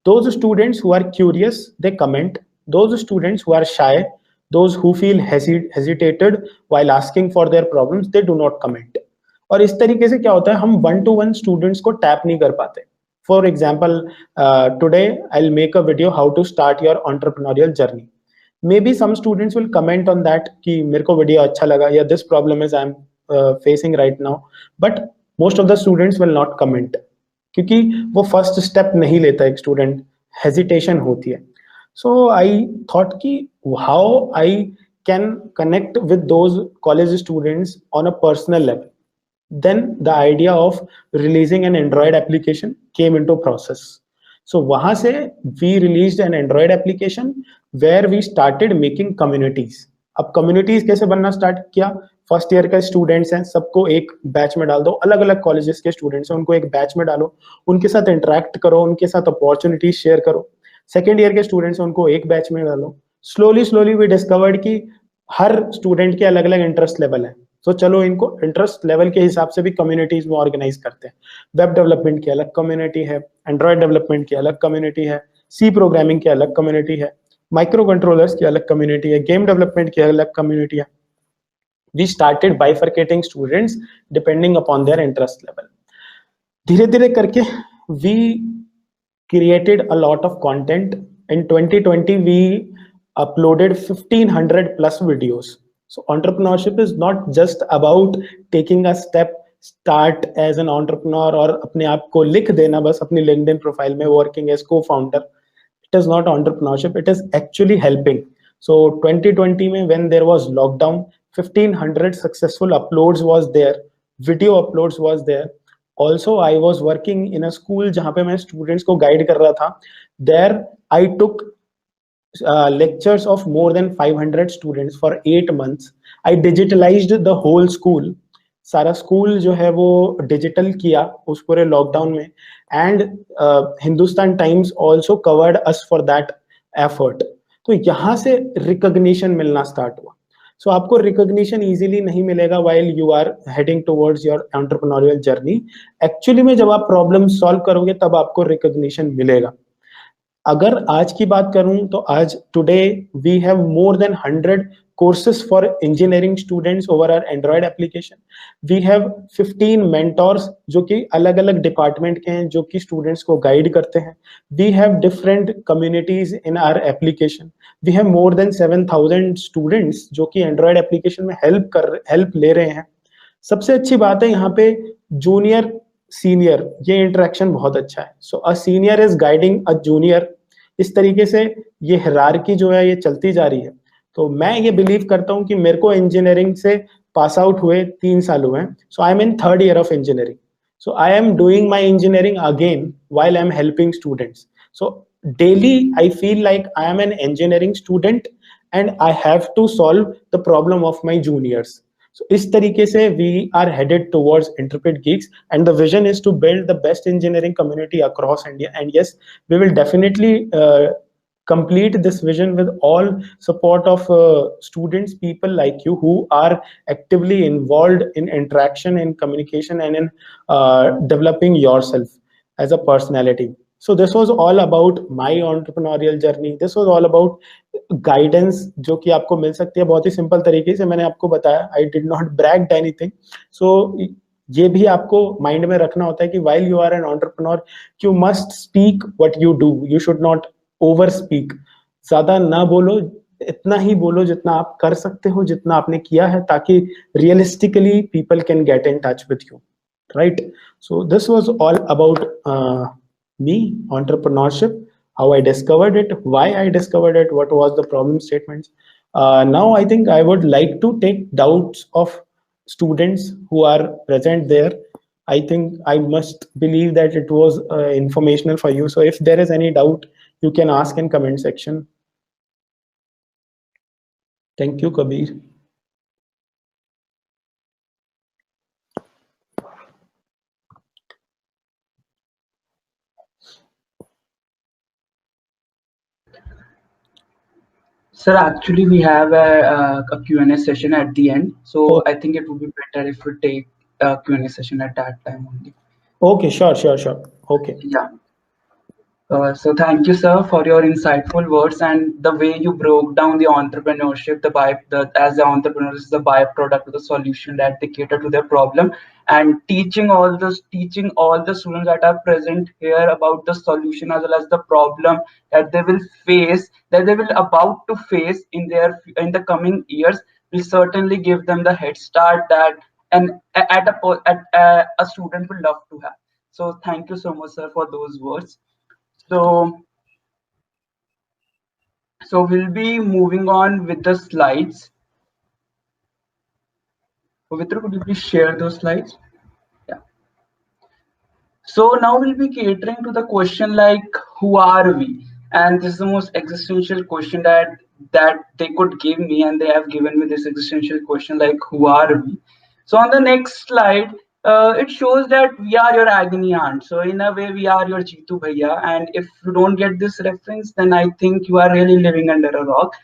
Those students who are curious, they comment. Those students who are shy, those who feel hesitated while asking for their problems, they do not comment. और इस तरीके से क्या होता है, हम 1-to-1 students को tap नहीं कर पाते। For example, today I'll make a video how to start your entrepreneurial journey. Maybe some students will comment on that कि मेरे को वीडियो अच्छा लगा या this problem is I'm facing right now, but most of the students will not comment क्योंकि वो first step नहीं लेता, एक स्टूडेंट हेजिटेशन होती है। सो आई थॉट कि how I can connect with those college students on a personal level. then the idea of releasing an Android application came into process. So वहां से we released an Android application where we started making communities. अब communities कैसे बनना start किया, first year के students हैं, सबको एक बैच में डाल दो, अलग अलग कॉलेजेस के स्टूडेंट्स हैं उनको एक बैच में डालो, उनके साथ इंटरेक्ट करो, उनके साथ अपॉर्चुनिटीज शेयर करो। सेकेंड ईयर के स्टूडेंट्स हैं उनको एक बैच में डालो। स्लोली वी डिस्कवर्ड कि हर स्टूडेंट के अलग अलग इंटरेस्ट लेवल है, तो चलो इनको इंटरेस्ट लेवल के हिसाब से भी कम्युनिटीज में ऑर्गेनाइज करते हैं। वेब डेवलपमेंट की अलग कम्युनिटी है, एंड्रॉइड डेवलपमेंट की अलग कम्युनिटी है, सी प्रोग्रामिंग की अलग कम्युनिटी है, माइक्रो कंट्रोलर्स की अलग कम्युनिटी है, गेम डेवलपमेंट की अलग कम्युनिटी है। We started bifurcating students depending upon their interest level. धीरे धीरे करके we created a lot of content. In 2020 we uploaded 1500 plus videos. So entrepreneurship is not just about taking a step, start as an entrepreneur और अपने आप को लिख देना बस अपनी LinkedIn profile में working as co-founder. It is not entrepreneurship, it is actually helping. So 2020 में when there was lockdown, 1500 successful uploads was there, video uploads was there. Also I was working in a school जहाँ पे मैं students को guide कर रहा था. There I took lectures of more than 500 students for 8 months. I digitalized the whole school. सारा school जो है वो डिजिटल किया उस पूरे लॉकडाउन में, and Hindustan times also covered us for that effort. तो यहाँ से रिकॉग्निशन मिलना स्टार्ट हुआ। सो आपको रिकॉग्निशन इजीली नहीं मिलेगा while you are heading towards your entrepreneurial journey. Actually में जब आप प्रॉब्लम सॉल्व करोगे तब आपको रिकॉग्निशन मिलेगा। अगर आज की बात करूं तो आज today we have more than 100 courses for engineering students over our Android application. We have 15 mentors जो कि अलग अलग डिपार्टमेंट के हैं, जो कि स्टूडेंट्स को गाइड करते हैं। We have different communities in our application. We have more than 7000 students जो कि Android application में हेल्प ले रहे हैं। सबसे अच्छी बात है यहाँ पे जूनियर सीनियर ये इंटरेक्शन बहुत अच्छा है। So a senior is guiding a junior, इस तरीके से ये हायरार्की जो है ये चलती जा रही है। तो मैं ये बिलीव करता हूँ कि मेरे को इंजीनियरिंग से पास आउट हुए 3 साल हुए हैं। So I am in 3rd year of engineering. So I am doing my engineering again while I am helping students. So daily I feel like I am an engineering student and I have to solve the problem of my juniors. So इस तरीके से we are headed towards Intrepid Geeks, and the vision is to build the best engineering community across India. And yes, we will definitely complete this vision with all support of students, people like you who are actively involved in interaction and communication and in developing yourself as a personality. So this was all about my entrepreneurial journey. This was all about guidance जो कि आपको मिल सकती है बहुत ही simple तरीके से। मैंने आपको बताया, I did not brag anything. So ये भी आपको माइंड में रखना होता है कि while you are an entrepreneur, you must speak what you do. You should not over speak, ज्यादा ना बोलो, इतना ही बोलो जितना आप कर सकते हो, जितना आपने किया है, ताकि realistically people can get in touch with you, right? So this was all about me, entrepreneurship, how I discovered it, why I discovered it, what was the problem statements. Now I think I would like to take doubts of students who are present there. I think I must believe that it was informational for you. So if there is any doubt, you can ask in comment section. Thank you, Kabir. Sir, actually, we have a Q&A session at the end. So I think it would be better if we take a Q&A session at that time only. Okay, sure. Okay. Yeah. So thank you, sir, for your insightful words and the way you broke down the entrepreneurship, as the entrepreneur is the byproduct of the solution that they cater to their problem, and teaching all the students that are present here about the solution as well as the problem that they will face, that they will about to face in the coming years, will certainly give them the head start that a student would love to have. So thank you so much, sir, for those words. So, we'll be moving on with the slides. Pavitra, could you please share those slides? Yeah. So now we'll be catering to the question like, who are we? And this is the most existential question that they could give me, and they have given me this existential question like, who are we? So on the next slide, it shows that we are your agony aunt. So in a way, we are your Jitu Bhaiya. And if you don't get this reference, then I think you are really living under a rock.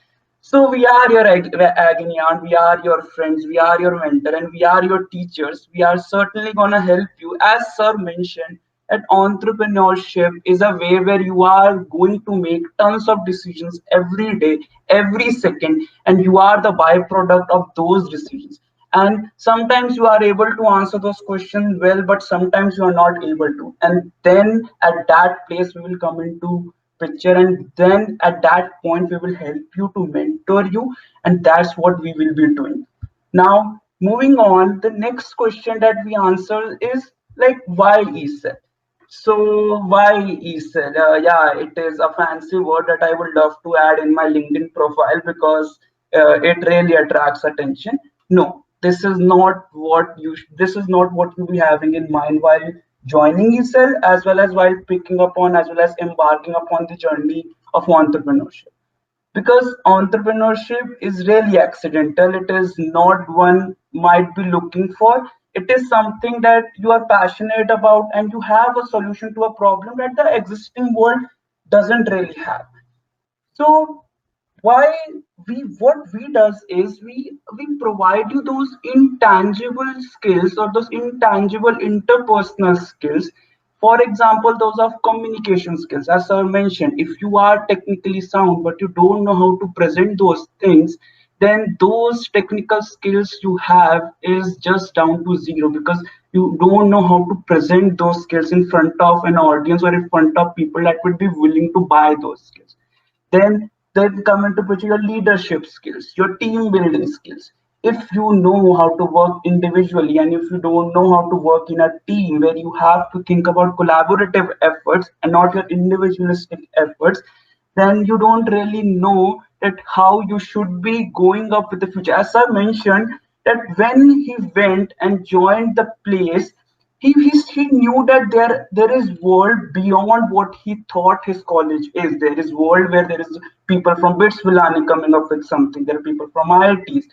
So we are your agony aunt, we are your friends, we are your mentor, and we are your teachers. We are certainly going to help you. As sir mentioned, that entrepreneurship is a way where you are going to make tons of decisions every day, every second, and you are the byproduct of those decisions. And sometimes you are able to answer those questions well, but sometimes you are not able to. And then at that place, we will come into picture, and then at that point we will help you to mentor you, and that's what we will be doing. Now moving on, the next question that we answer is like, why ESET? So why ESET? Yeah, it is a fancy word that I would love to add in my LinkedIn profile because it really attracts attention. No, this is not what you be having in mind while joining ESEL, as well as while picking up on, as well as embarking upon the journey of entrepreneurship. Because entrepreneurship is really accidental. It is not one might be looking for. It is something that you are passionate about, and you have a solution to a problem that the existing world doesn't really have. So why what we does is we provide you those intangible skills, or those intangible interpersonal skills. For example, those of communication skills. As sir mentioned, if you are technically sound but you don't know how to present those things, then those technical skills you have is just down to zero, because you don't know how to present those skills in front of an audience or in front of people that would be willing to buy those skills. Then come into picture your leadership skills, your team building skills. If you know how to work individually, and if you don't know how to work in a team where you have to think about collaborative efforts and not your individualistic efforts, then you don't really know that how you should be going up with the future. As I mentioned, that when he went and joined the place, he knew that there is world beyond what he thought his college is. There is world where there is people from BITS Villani coming up with something. There are people from IITs.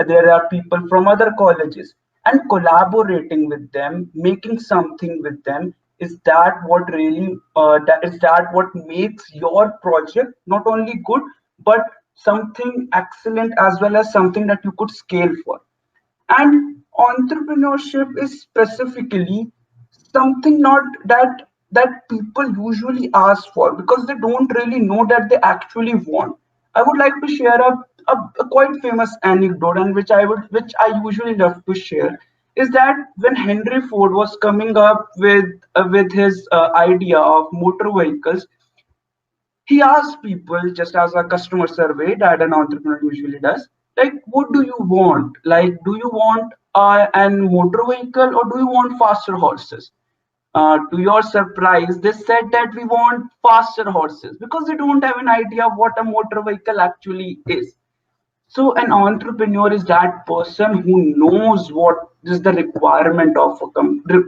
There are people from other colleges, and collaborating with them, making something with them, is that what really that what makes your project not only good, but something excellent, as well as something that you could scale for. And entrepreneurship is specifically something not that people usually ask for, because they don't really know that they actually want. I would like to share a quite famous anecdote, and which I usually love to share, is that when Henry Ford was coming up with his idea of motor vehicles, he asked people, just as a customer survey that an entrepreneur usually does, like, what do you want? Like, do you want an motor vehicle, or do you want faster horses? to your surprise, they said that we want faster horses because they don't have an idea of what a motor vehicle actually is. So an entrepreneur is that person who knows what is the requirement of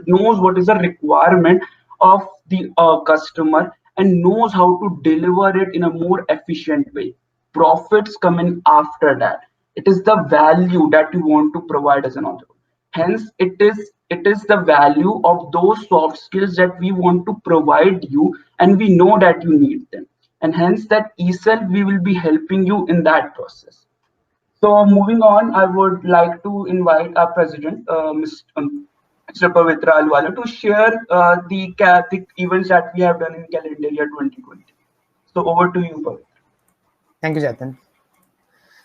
knows what is the requirement of the customer and knows how to deliver it in a more efficient way. Profits come in after that. It is the value that you want to provide as an entrepreneur. Hence, it is the value of those soft skills that we want to provide you, and we know that you need them. And hence, that ESL we will be helping you in that process. So moving on, I would like to invite our president, Mr. Pavitra Alwala, to share the events that we have done in calendar year 2020. So over to you, Pavitra. Thank you, Jatin.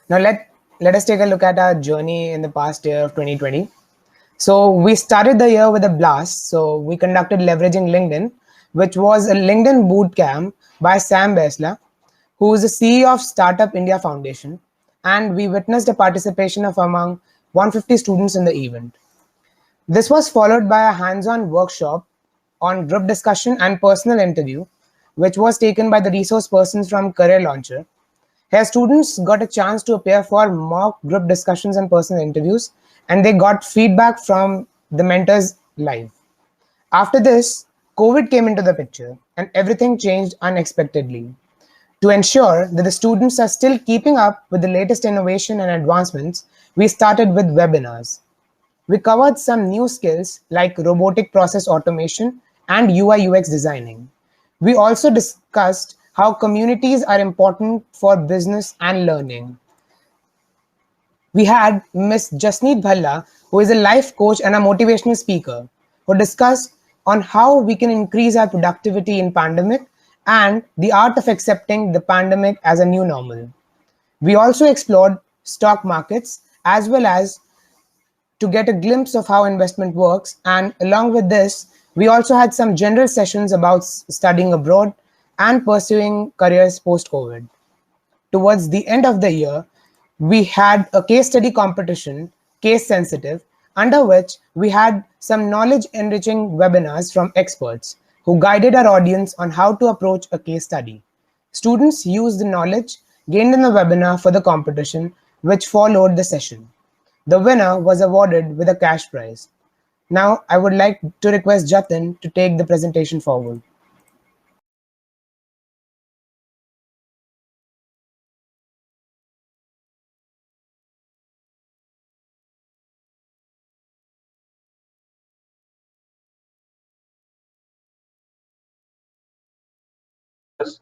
Now let us take a look at our journey in the past year of 2020. So we started the year with a blast. So we conducted Leveraging LinkedIn, which was a LinkedIn bootcamp by Sam Besla, who is the CEO of Startup India Foundation. And we witnessed a participation of among 150 students in the event. This was followed by a hands-on workshop on group discussion and personal interview, which was taken by the resource persons from Career Launcher. Here, students got a chance to appear for mock group discussions and personal interviews, and they got feedback from the mentors live. After this, COVID came into the picture, and everything changed unexpectedly. To ensure that the students are still keeping up with the latest innovation and advancements, we started with webinars. We covered some new skills like robotic process automation and UI UX designing. We also discussed how communities are important for business and learning. We had Ms. Jasneet Bhalla, who is a life coach and a motivational speaker, who discussed on how we can increase our productivity in pandemic and the art of accepting the pandemic as a new normal. We also explored stock markets as well as to get a glimpse of how investment works. And along with this, we also had some general sessions about studying abroad and pursuing careers post-COVID. Towards the end of the year, we had a case study competition, Case Sensitive, under which we had some knowledge-enriching webinars from experts who guided our audience on how to approach a case study. Students used the knowledge gained in the webinar for the competition, which followed the session. The winner was awarded with a cash prize. Now, I would like to request Jatin to take the presentation forward.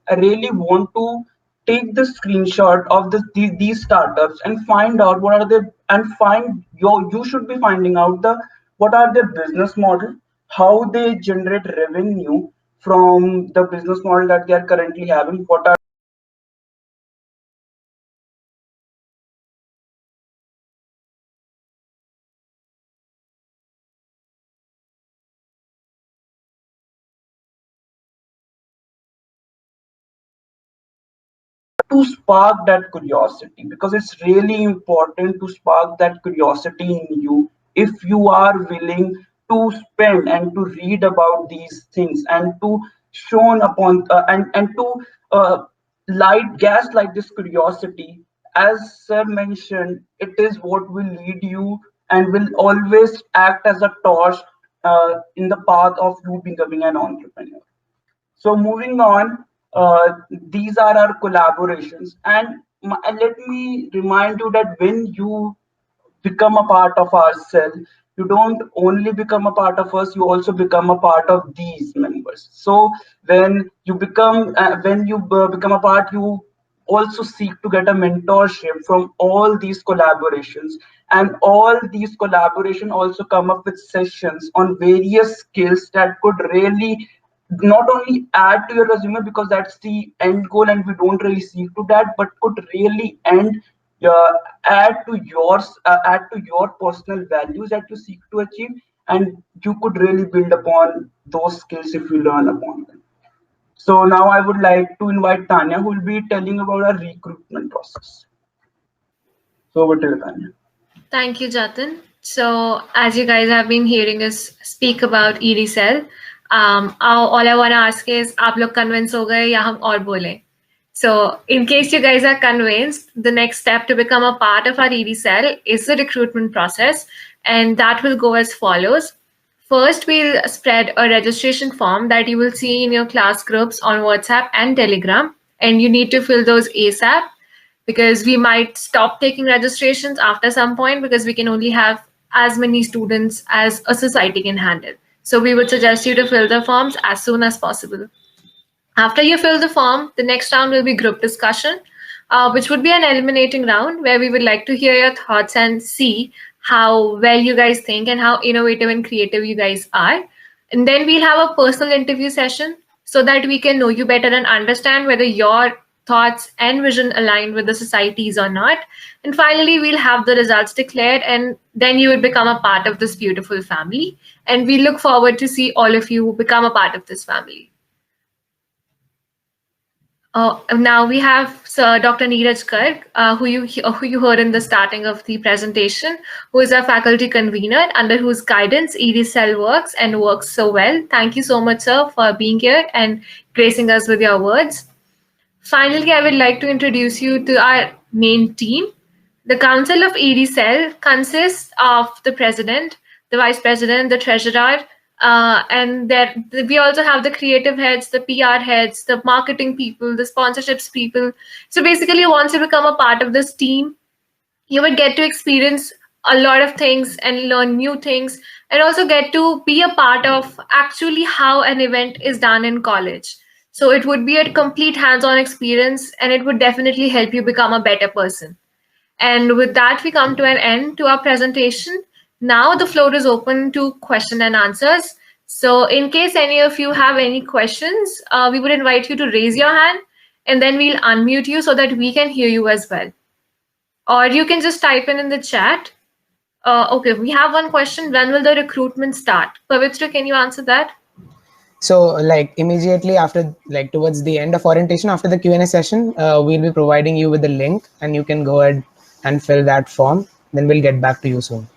I really want to take the screenshot of these startups and find out what are the and find you should be finding out the what are their business model, how they generate revenue from the business model that they are currently having, what are to spark that curiosity, because it's really important to spark that curiosity in you if you are willing to spend and to read about these things and to shown upon and to light gaslight this curiosity. As sir mentioned, it is what will lead you and will always act as a torch in the path of you becoming an entrepreneur. So moving on, these are our collaborations. And let me remind you that when you become a part of our cell, you don't only become a part of us, you also become a part of these members. So when you become a part, you also seek to get a mentorship from all these collaborations, and all these collaboration also come up with sessions on various skills that could really not only add to your resume, because that's the end goal and we don't really seek to that, but could really uh, add to your personal values that you seek to achieve, and you could really build upon those skills if you learn upon them. So now I would like to invite Tanya, who will be telling about our recruitment process. So over to you, Tanya. Thank you, Jatin. So, as you guys have been hearing us speak about EDCell, All I want to ask is, आप लोग convince हो गए या हम और बोलें? So, in case you guys are convinced, the next step to become a part of our ED cell is the recruitment process, and that will go as follows. First, we'll spread a registration form that you will see in your class groups on WhatsApp and Telegram, and you need to fill those ASAP because we might stop taking registrations after some point because we can only have as many students as a society can handle. So we would suggest you to fill the forms as soon as possible. After you fill the form, the next round will be group discussion, which would be an eliminating round where we would like to hear your thoughts and see how well you guys think and how innovative and creative you guys are. And then we'll have a personal interview session so that we can know you better and understand whether your thoughts and vision align with the societies or not. And finally, we'll have the results declared, and then you would become a part of this beautiful family. And we look forward to see all of you become a part of this family. Now we have Sir Dr. Neeraj Garg, who you heard in the starting of the presentation, who is our faculty convener, under whose guidance ED Cell works and works so well. Thank you so much, sir, for being here and gracing us with your words. Finally, I would like to introduce you to our main team. The Council of ED Cell consists of the president, the vice president, the treasurer, and we also have the creative heads, the PR heads, the marketing people, the sponsorships people. So basically, once you become a part of this team, you would get to experience a lot of things and learn new things, and also get to be a part of actually how an event is done in college. So it would be a complete hands-on experience, and it would definitely help you become a better person. And with that, we come to an end to our presentation. Now the floor is open to question and answers. So in case any of you have any questions, we would invite you to raise your hand, and then we'll unmute you so that we can hear you as well. Or you can just type in the chat. Okay, we have one question. When will the recruitment start? Pavitra, can you answer that? So like immediately after, like towards the end of orientation, after the Q&A session, we'll be providing you with the link, and you can go ahead and fill that form. Then we'll get back to you soon.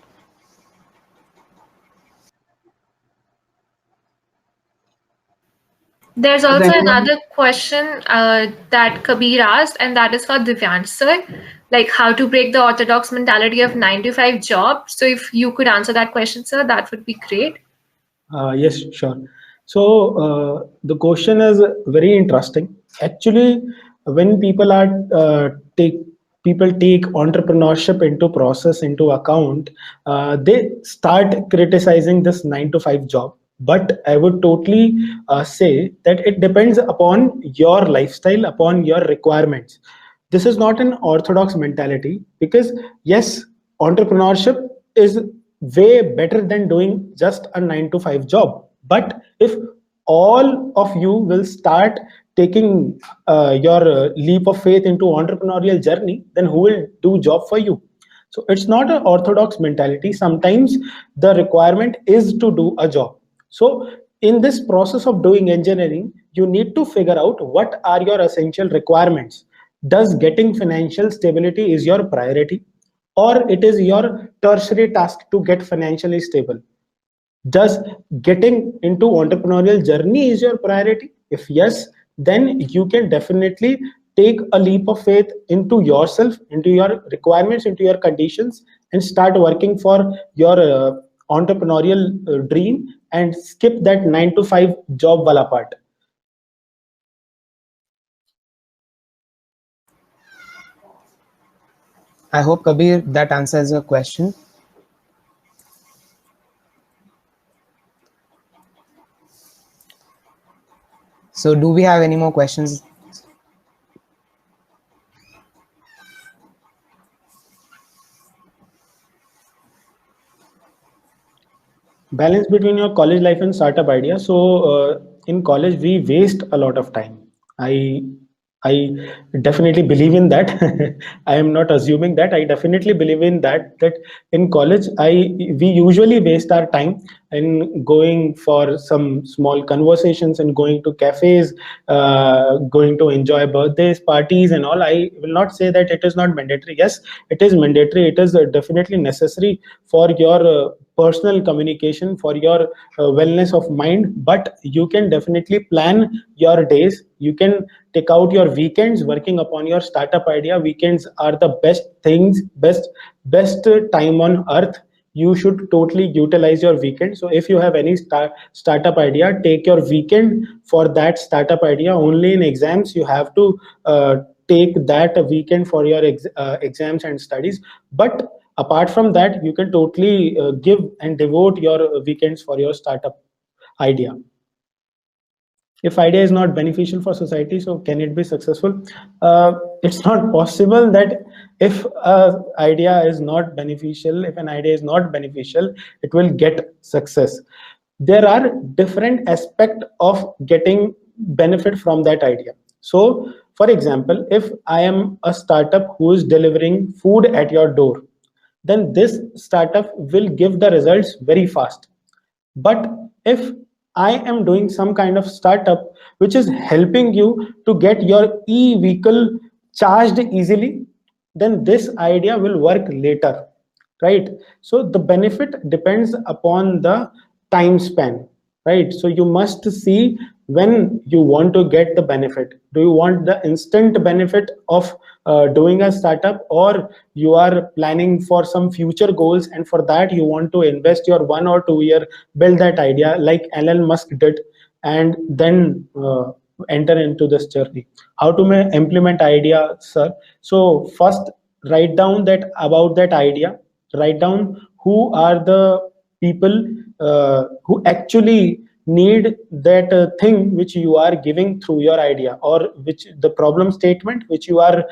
There's also another question that Kabir asked, and that is for Divyansh sir, like how to break the orthodox mentality of 9-to-5 job. So if you could answer that question, sir, that would be great. Yes, sure. So the question is very interesting. Actually, when people take entrepreneurship into process, into account, they start criticizing this 9-to-5 job. But I would totally say that it depends upon your lifestyle, upon your requirements. This is not an orthodox mentality, because yes, entrepreneurship is way better than doing just a 9-to-5 job. But if all of you will start taking your leap of faith into entrepreneurial journey, then who will do job for you? So it's not an orthodox mentality. Sometimes the requirement is to do a job. So in this process of doing engineering, you need to figure out what are your essential requirements. Does getting financial stability is your priority, or it is your tertiary task to get financially stable? Does getting into entrepreneurial journey is your priority? If yes, then you can definitely take a leap of faith into yourself, into your requirements, into your conditions, and start working for your entrepreneurial dream, and skip that 9-to-5 job wala part. I hope, Kabir, that answers your question. So do we have any more questions? Balance between your college life and startup idea. So in college, we waste a lot of time. I definitely believe in that. I am not assuming that. I definitely believe in that. That in college, we usually waste our time in going for some small conversations and going to cafes, going to enjoy birthdays, parties, and all. I will not say that it is not mandatory. Yes, it is mandatory. It is definitely necessary for your personal communication, for your wellness of mind, but you can definitely plan your days. You can take out your weekends working upon your startup idea. Weekends are the best things, best time on earth. You should totally utilize your weekend. So if you have any startup idea, take your weekend for that startup idea. Only in exams you have to take that weekend for your exams and studies, but apart from that you can totally give and devote your weekends for your startup idea. If idea is not beneficial for society, so can it be successful? It's not possible that if idea is not beneficial, if an idea is not beneficial, it will get success. There are different aspect of getting benefit from that idea. So for example, if I am a startup who is delivering food at your door, then this startup will give the results very fast. But if I am doing some kind of startup which is helping you to get your e-vehicle charged easily, then this idea will work later, right? So the benefit depends upon the time span, right? So you must see when you want to get the benefit. Do you want the instant benefit of doing a startup, or you are planning for some future goals, and for that you want to invest your 1 or 2 year, build that idea like Elon Musk did, and then enter into this journey? How to implement idea, sir? So first, write down that about that idea. Write down who are the people who actually need that thing which you are giving through your idea, or which the problem statement which you are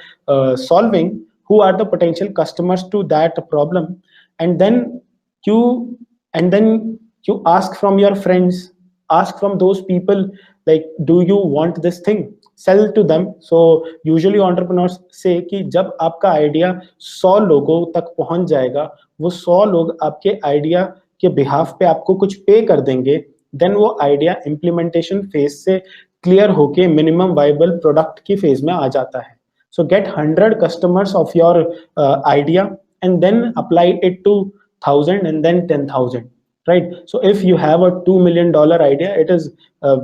solving. Who are the potential customers to that problem? And then you and then you ask from your friends, ask from those people, like, do you want this thing? Sell to them. So usually entrepreneurs say कि जब आपका idea 100 लोगों तक पहुंच जाएगा, वो 100 लोग आपके आइडिया के बिहाफ पे आपको कुछ पे कर देंगे, देन वो आइडिया इम्प्लीमेंटेशन फेज से क्लियर होके मिनिमम वाइबल प्रोडक्ट की फेज में आ जाता है. So get 100 customers of your idea, and then apply it to 1,000 and then 10,000, right? So if you have a $2 million idea, it is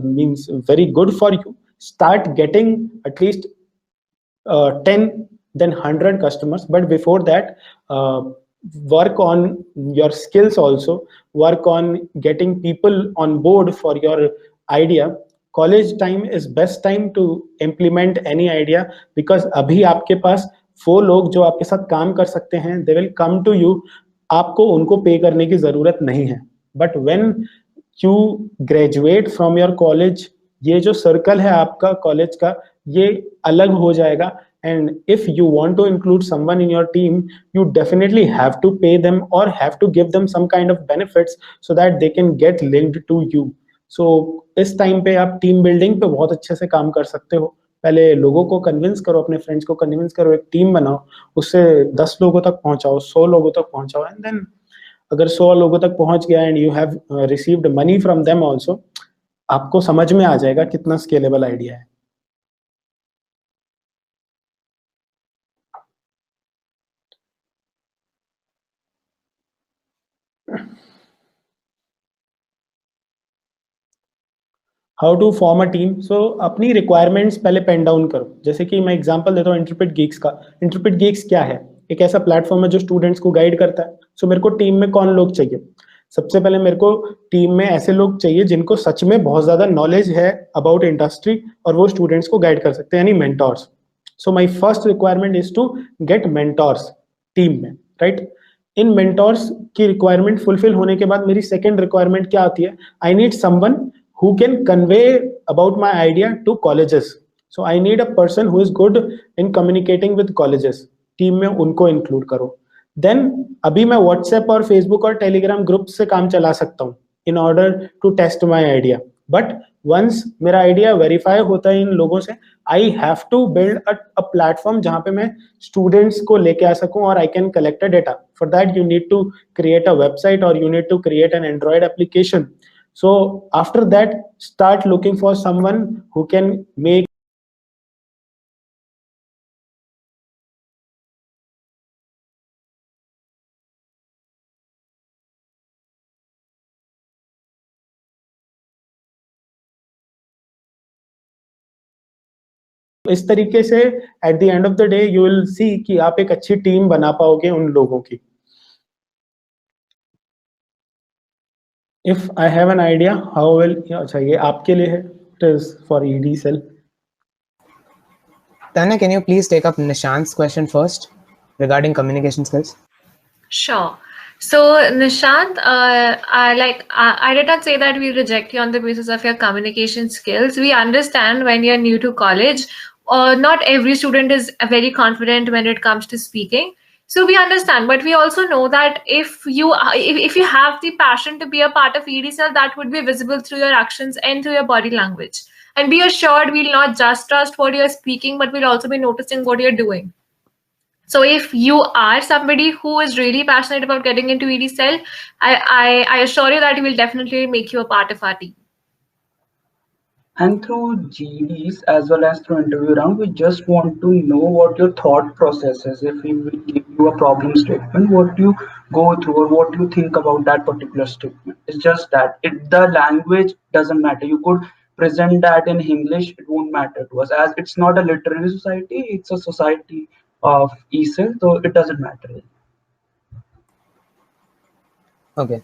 means very good for you. Start getting at least 10, then 100 customers. But before that, work on your skills also. Work on getting people on board for your idea. College time is best time to implement any idea, because अभी आपके पास वो लोग जो आपके साथ काम कर सकते हैं, they will come to you. आपको उनको पे करने की जरूरत नहीं है. But when you graduate from your college, ये जो सर्कल है आपका कॉलेज का, ये अलग हो जाएगा. And if you want to include someone in your team, you definitely have to pay them or have to give them some kind of benefits so that they can get linked to you. So इस time पे आप team building पे बहुत अच्छे से काम कर सकते हो. पहले लोगों को कन्विंस करो, अपने फ्रेंड्स को कन्विंस करो, एक टीम बनाओ, उससे 10 लोगों तक पहुंचाओ, 100 लोगों तक पहुंचाओ. एंड देन अगर 100 लोगों तक पहुंच गया and you have received money from them also, आपको समझ में आ जाएगा कितना स्केलेबल आइडिया है. How to form a team. So अपनी रिक्वायरमेंट्स पहले पेन डाउन करो. जैसे कि मैं एग्जांपल देता हूँ इंटरप्रेट गिग्स का. इंटरप्रेट गिग्स क्या है? एक ऐसा प्लेटफॉर्म है जो स्टूडेंट्स को गाइड करता है. सो मेरे को टीम में कौन लोग चाहिए? सबसे पहले मेरे को टीम में ऐसे लोग चाहिए जिनको सच में बहुत ज्यादा नॉलेज है अबाउट इंडस्ट्री, और वो स्टूडेंट्स को गाइड कर सकते हैं, यानी mentors. So my first requirement is to get mentors team में, राइट? इन मेंटोर्स की रिक्वायरमेंट फुलफिल होने के बाद मेरी सेकंड रिक्वायरमेंट क्या आती है? I need someone who can convey about my idea to colleges. So I need a person who is good in communicating with colleges. Team में उनको इंक्लूड करो. देन अभी मैं व्हाट्सएप और फेसबुक और टेलीग्राम ग्रुप से काम चला सकता हूँ in order to test my idea. But once मेरा आइडिया वेरीफाई होता है इन लोगों से, I have to build a platform जहां पे मैं स्टूडेंट्स को लेके आ सकूं और I can collect a data. For that you need to create a website और you need to create an Android application. So after that, start looking for someone who can make इस तरीके से at the end of the day you will see कि आप एक अच्छी team बना पाओगे उन लोगों की. If I have an idea, how will, अच्छा ये आपके लिए है, it is for ED cell. Tanya, can you please take up Nishant's question first regarding communication skills? Sure. So, Nishant, I did not say that we reject you on the basis of your communication skills. We understand when you're new to college, not every student is very confident when it comes to speaking. So we understand, but we also know that if you have the passion to be a part of EDCL, that would be visible through your actions and through your body language. And be assured, we'll not just trust what you're speaking, but we'll also be noticing what you're doing. So if you are somebody who is really passionate about getting into EDCL, I assure you that we will definitely make you a part of our team. And through GDs as well as through interview round, we just want to know what your thought process is. If we will give you a problem statement, what you go through or what you think about that particular statement. It's just that the language doesn't matter. You could present that in English, it won't matter to us, as it's not a literary society, it's a society of ESL, so it doesn't matter. Okay,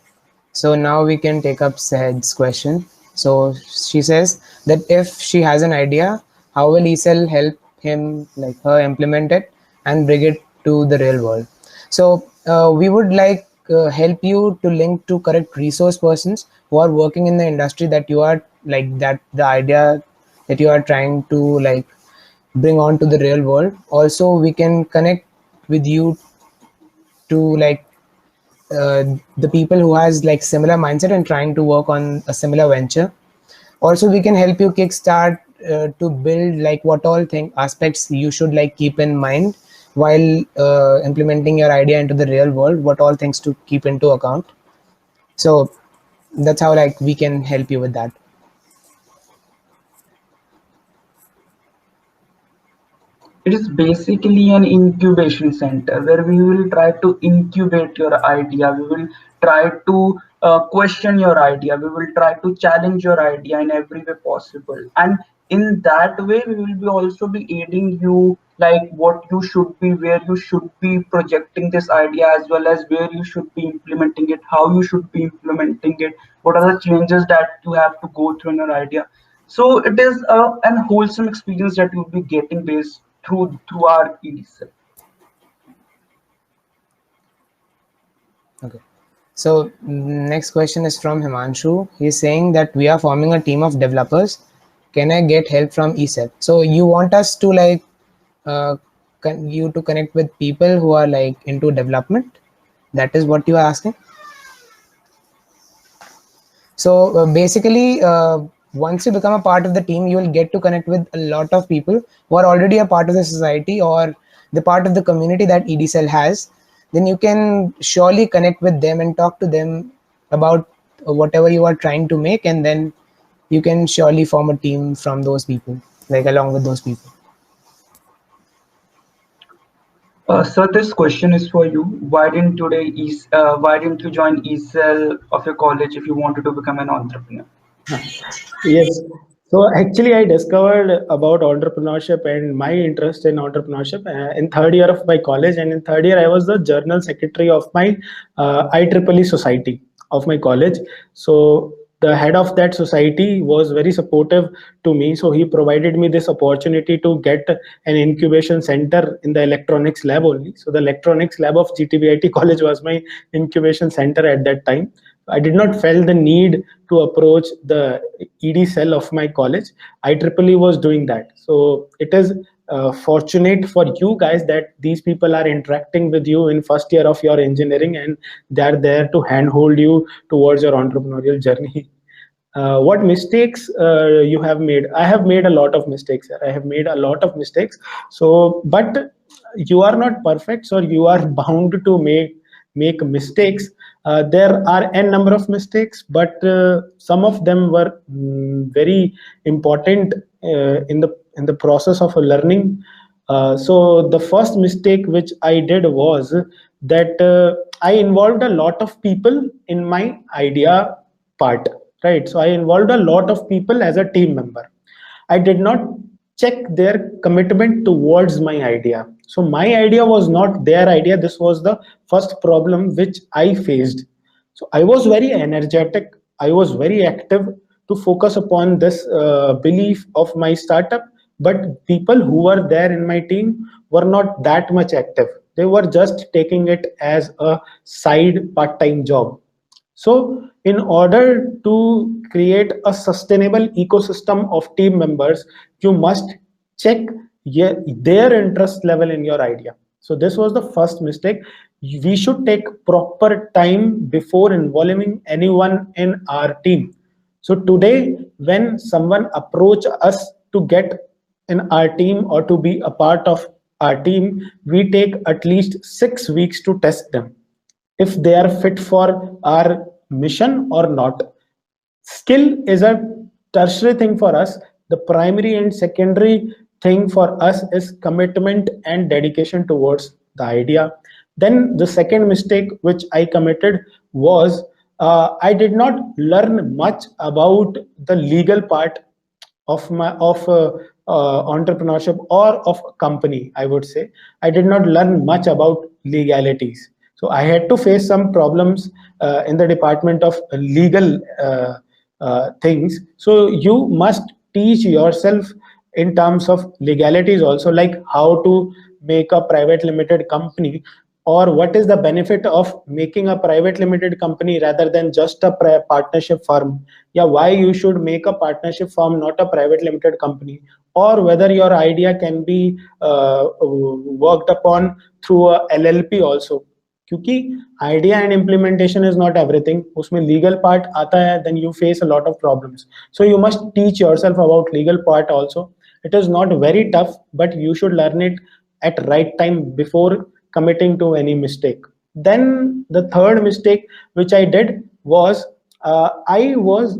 so now we can take up Sahed's question. So she says that if she has an idea, how will ESL help him, like her, implement it and bring it to the real world? So we would like help you to link to correct resource persons who are working in the industry that you are, like, that the idea that you are trying to like bring on to the real world. Also, we can connect with you to like the people who has like similar mindset and trying to work on a similar venture. Also, we can help you kickstart to build like what all aspects you should like keep in mind while implementing your idea into the real world, what all things to keep into account. So that's how like we can help you with that. It is basically an incubation center where we will try to incubate your idea. We will try to question your idea. We will try to challenge your idea in every way possible. And in that way, we will be also be aiding you, like what you should be, where you should be projecting this idea, as well as where you should be implementing it, how you should be implementing it, what are the changes that you have to go through in your idea. So it is an wholesome experience that you'll be getting based through our EDCell. Okay. So next question is from Himanshu. He's saying that we are forming a team of developers. Can I get help from ESEL? So you want us to like you to connect with people who are like into development? That is what you are asking? So basically, once you become a part of the team, you will get to connect with a lot of people who are already a part of the society or the part of the community that EDCell has. Then you can surely connect with them and talk to them about whatever you are trying to make, and then you can surely form a team from those people, like along with those people. So this question is for you. Why didn't you join ESL of your college if you wanted to become an entrepreneur? Yes. So actually, I discovered about entrepreneurship and my interest in entrepreneurship in third year of my college. And in third year, I was the journal secretary of my IEEE society of my college. So the head of that society was very supportive to me. So he provided me this opportunity to get an incubation center in the electronics lab only. So the electronics lab of GTBIT college was my incubation center at that time. I did not felt the need to approach the ED cell of my college. IEEE was doing that. So it is fortunate for you guys that these people are interacting with you in first year of your engineering and they're there to handhold you towards your entrepreneurial journey. What mistakes you have made? I have made a lot of mistakes. I have made a lot of mistakes. So, but you are not perfect, so you are bound to make mistakes. There are n number of mistakes, but some of them were very important in the process of learning. So the first mistake which I did was that I involved a lot of people in my idea part, right? So I involved a lot of people as a team member. I did not check their commitment towards my idea. So my idea was not their idea. This was the first problem which I faced. So I was very energetic. I was very active to focus upon this belief of my startup. But people who were there in my team were not that much active. They were just taking it as a side part-time job. So, in order to create a sustainable ecosystem of team members, you must check their interest level in your idea. So, this was the first mistake. We should take proper time before involving anyone in our team. So, today, when someone approach us to get in our team or to be a part of our team, we take at least 6 weeks to test them if they are fit for our mission or not. Skill is a tertiary thing for us. The primary and secondary thing for us is commitment and dedication towards the idea. Then the second mistake which I committed was I did not learn much about the legal part of my entrepreneurship or of a company. I would say I did not learn much about legalities. So I had to face some problems in the department of legal things. So you must teach yourself in terms of legalities also, like how to make a private limited company, or what is the benefit of making a private limited company rather than just a partnership firm. Yeah, why you should make a partnership firm, not a private limited company, or whether your idea can be worked upon through a LLP also. क्योंकि idea and implementation is not everything, उसमें legal part आता है, then you face a lot of problems. So you must teach yourself about legal part also. It is not very tough, but you should learn it at right time before committing to any mistake. Then the third mistake which I did was I was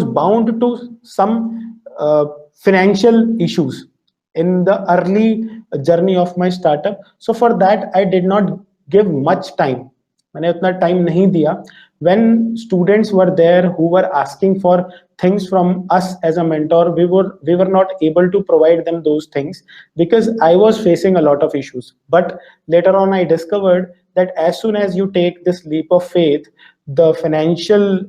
bound to some financial issues in the early journey of my startup. So for that I did not give much time. मैंने उतना time नहीं दिया. When students were there who were asking for things from us as a mentor, we were not able to provide them those things because I was facing a lot of issues. But later on I discovered that as soon as you take this leap of faith, the financial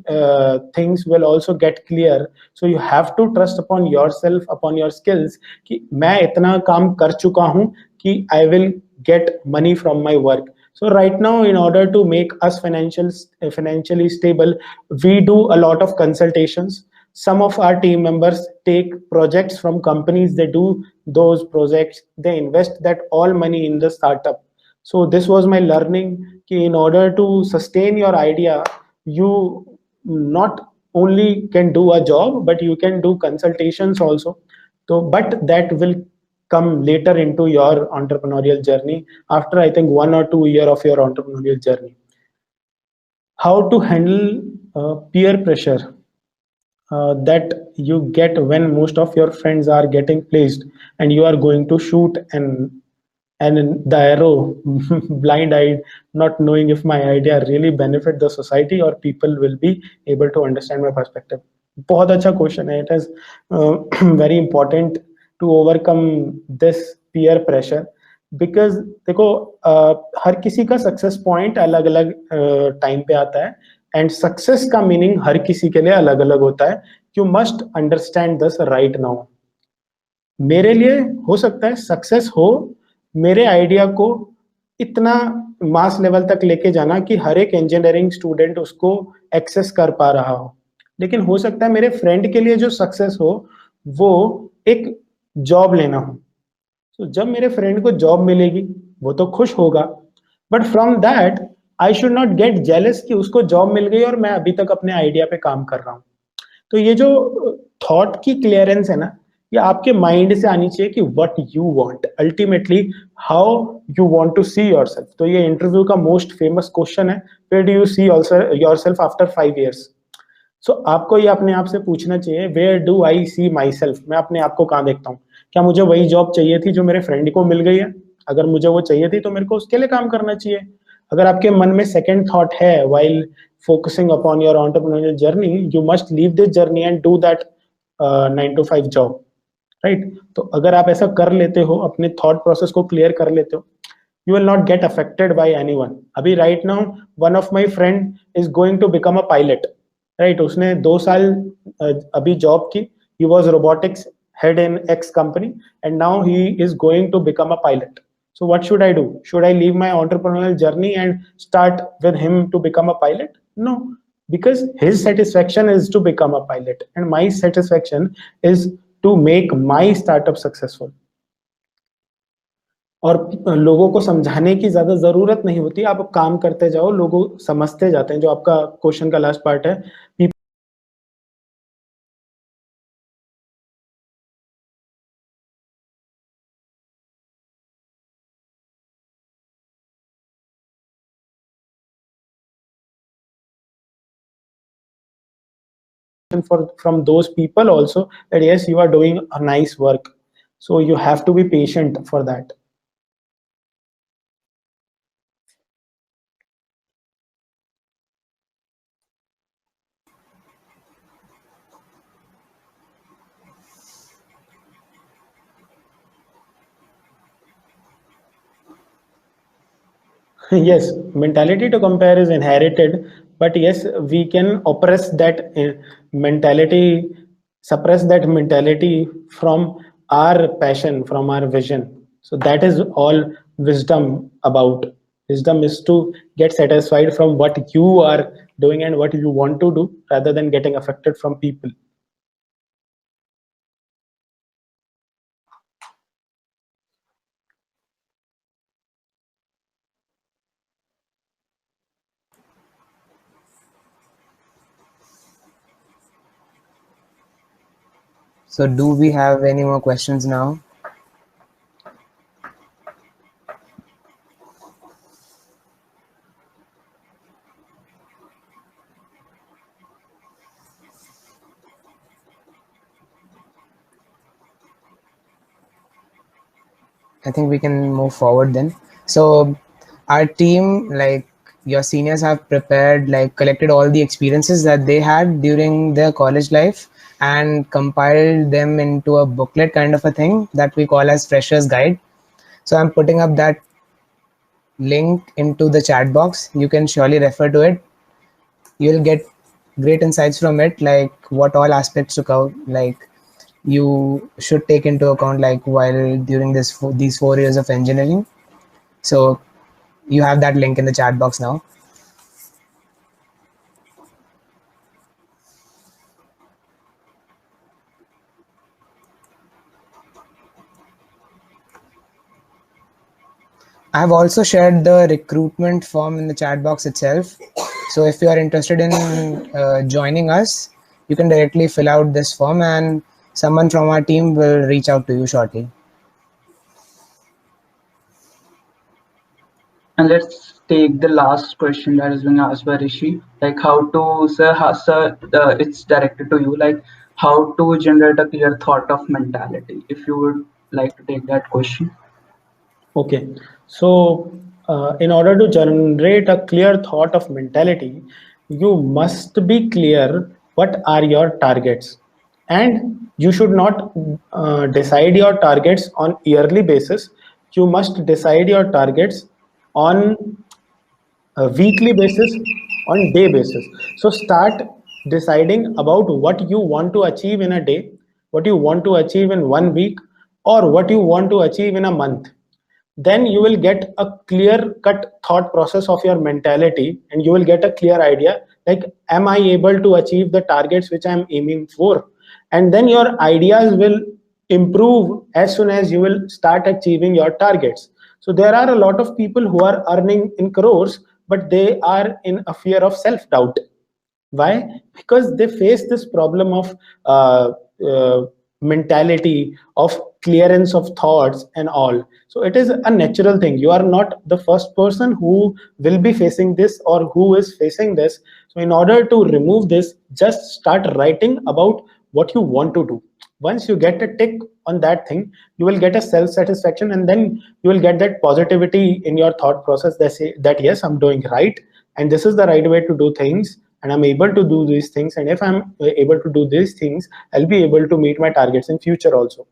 things will also get clear. So you have to trust upon yourself, upon your skills कि मैं इतना काम कर चुका हूँ कि I will get money from my work. So right now, in order to make us financially stable, we do a lot of consultations. Some of our team members take projects from companies. They do those projects. They invest that all money in the startup. So this was my learning. In order to sustain your idea, you not only can do a job, but you can do consultations also. So, but that will come later into your entrepreneurial journey after I think 1 or 2 years of your entrepreneurial journey. How to handle peer pressure that you get when most of your friends are getting placed and you are going to shoot and the arrow blind-eyed, not knowing if my idea really benefit the society or people will be able to understand my perspective. बहुत अच्छा question है. It is very important to overcome this peer pressure because देखो हर किसी का success point अलग अलग time पे आता है एंड सक्सेस का मीनिंग हर किसी के लिए अलग अलग होता है. You must understand this right now. मेरे लिए हो सकता है सक्सेस हो मेरे आइडिया को इतना मास लेवल तक लेके जाना कि हर एक इंजीनियरिंग स्टूडेंट उसको एक्सेस कर पा रहा हो, लेकिन हो सकता है मेरे फ्रेंड के लिए जो सक्सेस हो वो एक जॉब लेना हो. तो जब मेरे फ्रेंड को जॉब मिलेगी वो तो खुश होगा, but from that I should not gate jealous कि उसको जॉब मिल गई और मैं अभी तक अपने आइडिया पे काम कर रहा हूँ. तो ये जो थॉट की क्लियरेंस है ना, ये आपके माइंड से आनी चाहिए कि what you want, ultimately how you want to see yourself. तो ये इंटरव्यू का मोस्ट फेमस क्वेश्चन है, where do you see yourself after 5 years. सो आपको ये अपने आप से पूछना चाहिए, where do I see myself, मैं अपने आप को कहाँ देखता हूँ. क्या मुझे वही जॉब चाहिए थी जो मेरे फ्रेंड को मिल गई है? अगर मुझे वो चाहिए थी तो मेरे को उसके लिए काम करना चाहिए. अगर आपके मन में सेकंड थॉट है while focusing upon your entrepreneurial journey, you must leave this journey and do that 9 to 5 job, right? तो अगर आप ऐसा कर लेते हो, अपने थॉट प्रोसेस को क्लियर कर लेते हो, you will not get affected by anyone. अभी right now one of my friend is going to become a pilot, right? उसने 2 साल अभी जॉब की, he was robotics head in X company and now he is going to become a pilot. So what should I do? Should I leave my entrepreneurial journey and start with him to become a pilot? No, because his satisfaction is to become a pilot and my satisfaction is to make my startup successful. और लोगों को समझाने की ज्यादा जरूरत नहीं होती, आप काम करते जाओ, लोग समझते जाते हैं. जो आपका क्वेश्चन का लास्ट पार्ट है, from those people also that yes, you are doing a nice work, so you have to be patient for that. Yes, mentality to compare is inherited, but yes, we can oppress that mentality, suppress that mentality from our passion, from our vision. So that is all wisdom about. Wisdom is to get satisfied from what you are doing and what you want to do rather than getting affected from people. So do we have any more questions now? I think we can move forward then. So our team, like your seniors, have prepared, like collected all the experiences that they had during their college life and compiled them into a booklet kind of a thing that we call as Freshers Guide. So I'm putting up that link into the chat box. You can surely refer to it. You'll get great insights from it, like what all aspects to cover, like you should take into account, like while during these 4 years of engineering. So you have that link in the chat box now. I have also shared the recruitment form in the chat box itself. So if you are interested in joining us, you can directly fill out this form and someone from our team will reach out to you shortly. And let's take the last question that is being asked by Rishi. Like how to, sir, it's directed to you. Like how to generate a clear thought of mentality. If you would like to take that question. Okay, so in order to generate a clear thought of mentality, you must be clear what are your targets, and you should not decide your targets on yearly basis. You must decide your targets on a weekly basis, on day basis. So start deciding about what you want to achieve in a day, what you want to achieve in 1 week, or what you want to achieve in a month. Then you will get a clear cut thought process of your mentality and you will get a clear idea, like am I able to achieve the targets which I am aiming for? And then your ideas will improve as soon as you will start achieving your targets. So there are a lot of people who are earning in crores, but they are in a fear of self-doubt. Why? Because they face this problem of mentality, of clearance of thoughts and all. So it is a natural thing. You are not the first person who will be facing this or who is facing this. So in order to remove this, just start writing about what you want to do. Once you get a tick on that thing, you will get a self-satisfaction, and then you will get that positivity in your thought process that say that yes, I'm doing right and this is the right way to do things, and I'm able to do these things, and if I'm able to do these things, I'll be able to meet my targets in future also.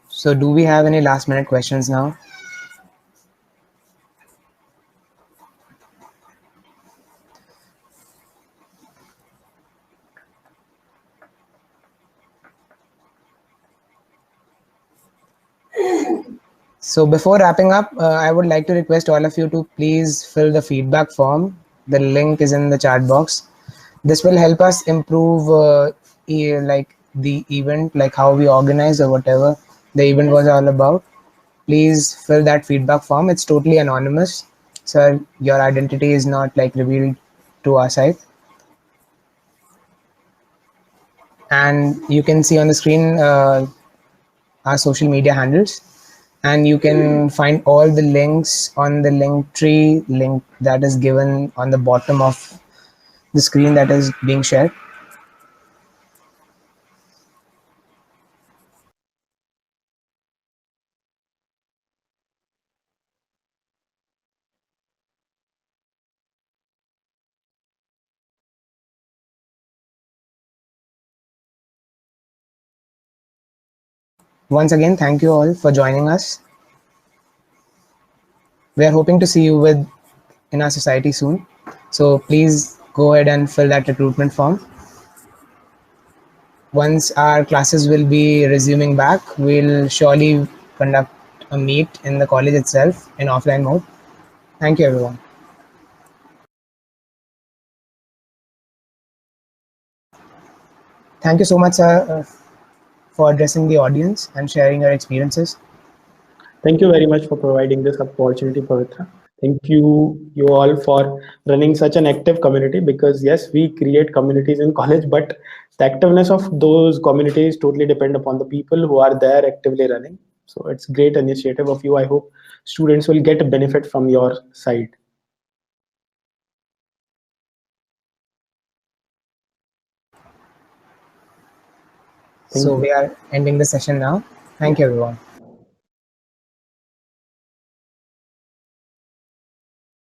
So do we have any last minute questions now? So before wrapping up, I would like to request all of you to please fill the feedback form. The link is in the chat box. This will help us improve like the event, like how we organize or whatever the event was all about. Please fill that feedback form. It's totally anonymous. Sir, your identity is not like revealed to our site. And you can see on the screen our social media handles, and you can find all the links on the Linktree link that is given on the bottom of the screen that is being shared. Once again, thank you all for joining us. We are hoping to see you in our society soon. So please go ahead and fill that recruitment form. Once our classes will be resuming back, we'll surely conduct a meet in the college itself in offline mode. Thank you, everyone. Thank you so much, sir, for addressing the audience and sharing your experiences. Thank you very much for providing this opportunity, Pavitra. Thank you all for running such an active community, because yes, we create communities in college, but the activeness of those communities totally depend upon the people who are there actively running. So it's great initiative of you. I hope students will get a benefit from your side. So we are ending the session now. Thank you, everyone.